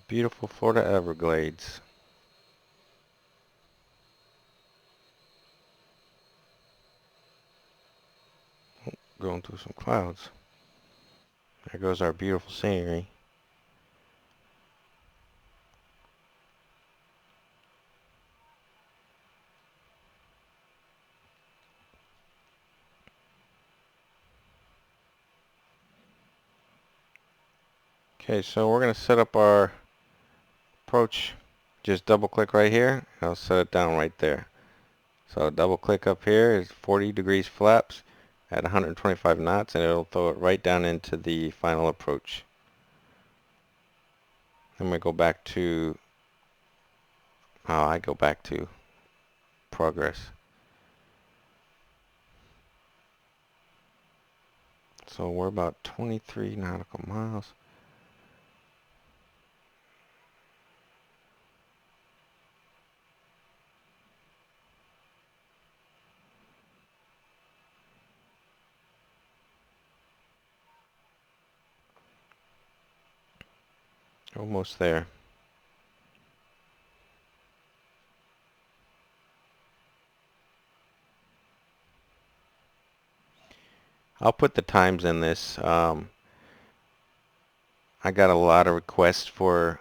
A: Beautiful Florida Everglades. Going through some clouds. There goes our beautiful scenery. Okay, so we're going to set up our approach. Just double click right here. I'll set it down right there. So double click up here is 40 degrees flaps at 125 knots, and it'll throw it right down into the final approach. Then we go back to, I go back to progress. So we're about 23 nautical miles. Almost there. I'll put the times in this. I got a lot of requests for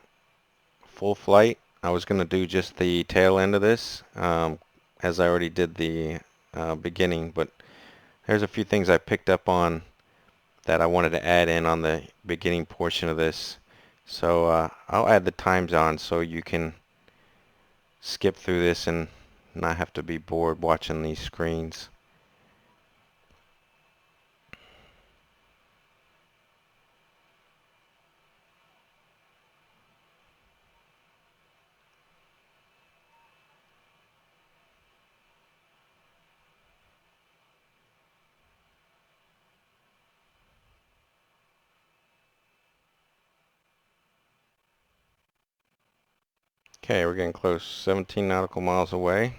A: full flight. I was going to do just the tail end of this, as I already did the beginning, but there's a few things I picked up on that I wanted to add in on the beginning portion of this. So I'll add the times on so you can skip through this and not have to be bored watching these screens. Okay, we're getting close, 17 nautical miles away.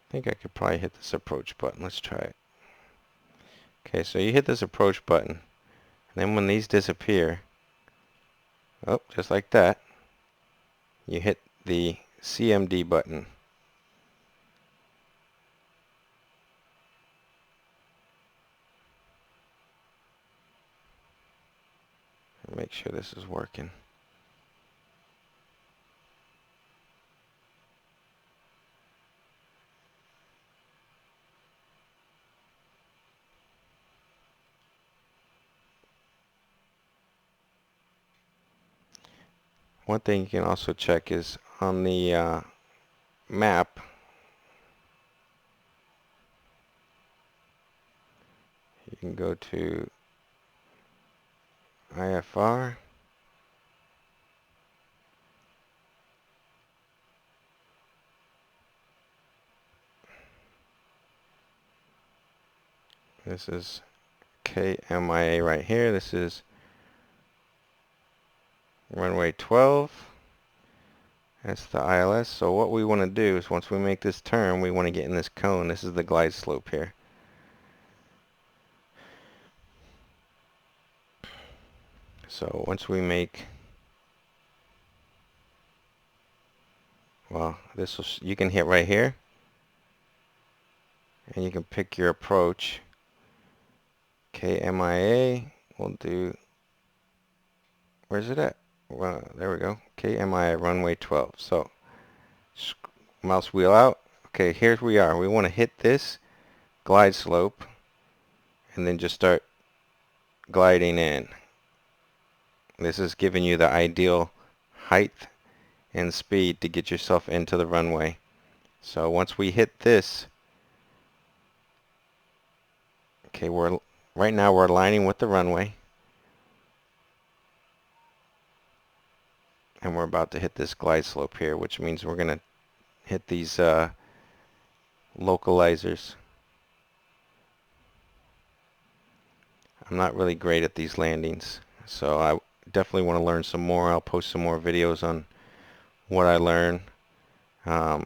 A: I think I could probably hit this approach button. Let's try it. Okay, so you hit this approach button, and then when these disappear, oh, just like that, you hit the CMD button. Make sure this is working. One thing you can also check is on the map, you can go to IFR. This is KMIA right here. This is runway 12. That's the ILS. So what we want to do is once we make this turn, we want to get in this cone. This is the glide slope here. So once we make, well, this will, you can hit right here, and you can pick your approach. KMIA, we'll do, where's it at? Well, there we go. KMIA runway 12. So mouse wheel out. Okay, here we are. We want to hit this glide slope and then just start gliding in. This is giving you the ideal height and speed to get yourself into the runway. So once we hit this, okay, right now we're aligning with the runway, and we're about to hit this glide slope here, which means we're going to hit these localizers. I'm not really great at these landings, so I definitely want to learn some more. I'll post some more videos on what I learn, but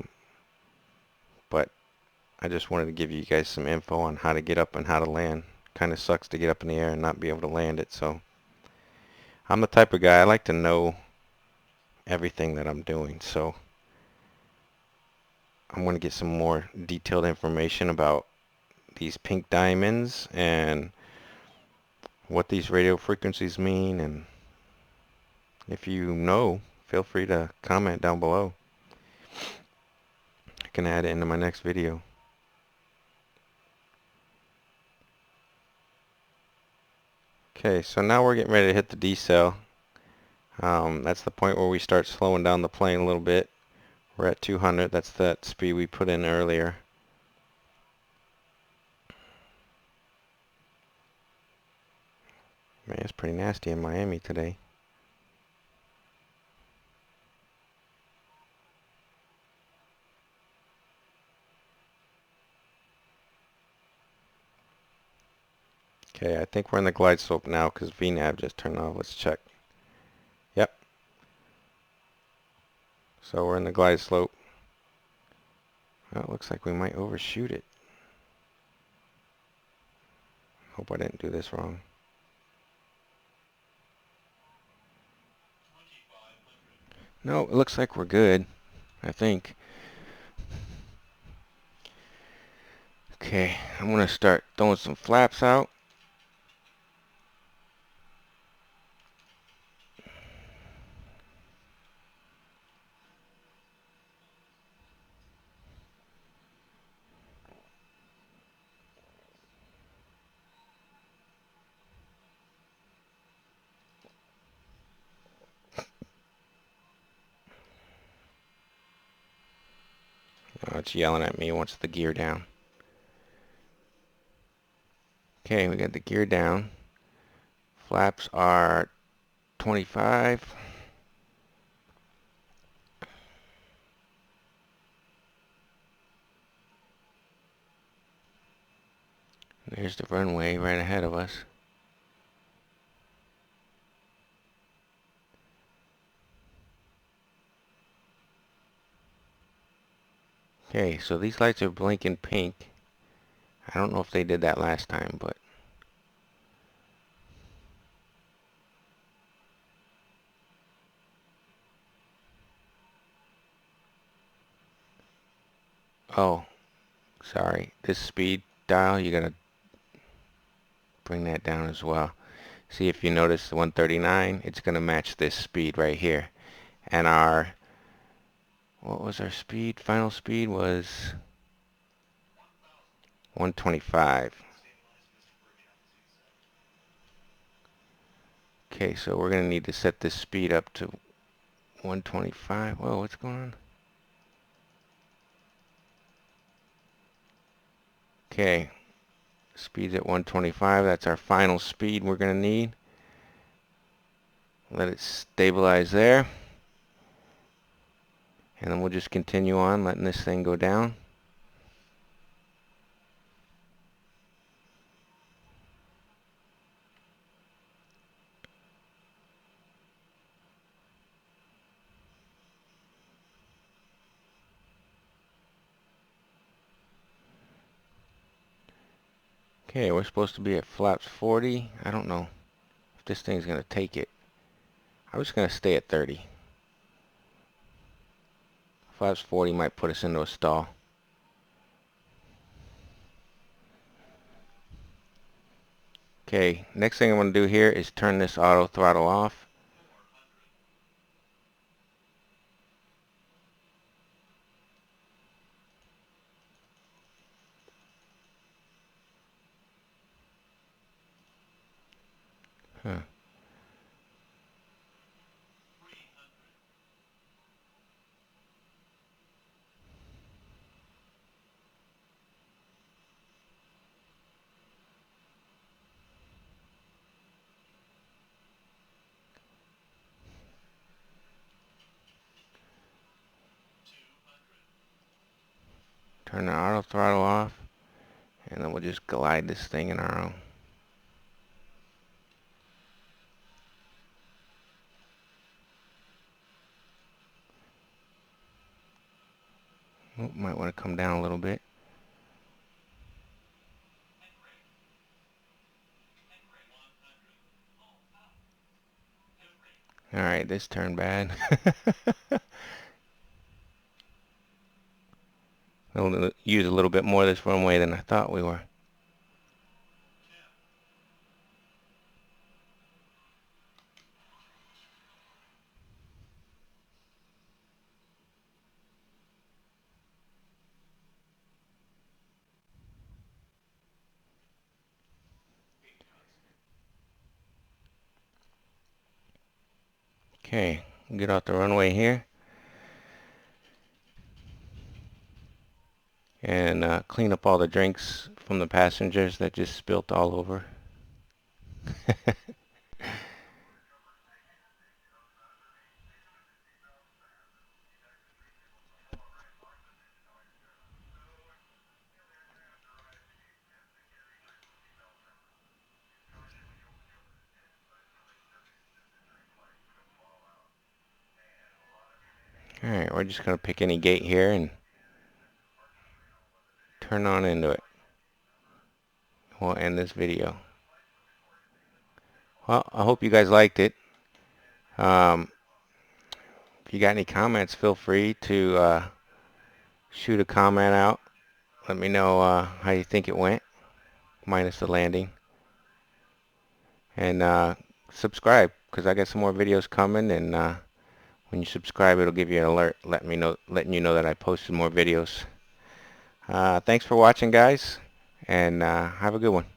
A: I just wanted to give you guys some info on how to get up and how to land. Kind of sucks to get up in the air and not be able to land it, so I'm the type of guy, I like to know everything that I'm doing, so I'm going to get some more detailed information about these pink diamonds and what these radio frequencies mean, and if you know, feel free to comment down below. I can add it into my next video. Okay, so now we're getting ready to hit the decel. That's the point where we start slowing down the plane a little bit. We're at 200. That's that speed we put in earlier. Man, it's pretty nasty in Miami today. Okay, I think we're in the glide slope now because VNAV just turned off. Let's check. Yep. So we're in the glide slope. Well, it looks like we might overshoot it. Hope I didn't do this wrong. No, it looks like we're good, I think. Okay, I'm gonna start throwing some flaps out. Oh, it's yelling at me, it wants the gear down. Okay, we got the gear down. Flaps are 25. There's the runway right ahead of us. Okay, so these lights are blinking pink. I don't know if they did that last time, but oh, sorry. This speed dial, you gotta bring that down as well. See, if you notice the 139, it's gonna match this speed right here. And our, what was our speed? Final speed was 125. Okay, so we're gonna need to set this speed up to 125. Whoa, what's going on? Okay, speed's at 125. That's our final speed we're gonna need. Let it stabilize there. And then we'll just continue on letting this thing go down. Okay, we're supposed to be at flaps 40. I don't know if this thing's gonna take it. I was gonna stay at 30. Flaps 40 might put us into a stall. Okay, next thing I'm gonna do here is turn this auto throttle off. Huh. Turn the auto throttle off, and then we'll just glide this thing in our own. Oh, might want to come down a little bit. Alright, this turned bad. We'll use a little bit more of this runway than I thought we were. Okay, get off the runway here. And clean up all the drinks from the passengers that just spilt all over. Alright, we're just going to pick any gate here and turn on into it. We'll end this video. Well, I hope you guys liked it. If you got any comments, feel free to shoot a comment out. Let me know how you think it went, minus the landing. And subscribe, because I got some more videos coming, and when you subscribe, it'll give you an alert letting you know that I posted more videos. Thanks for watching, guys, and have a good one.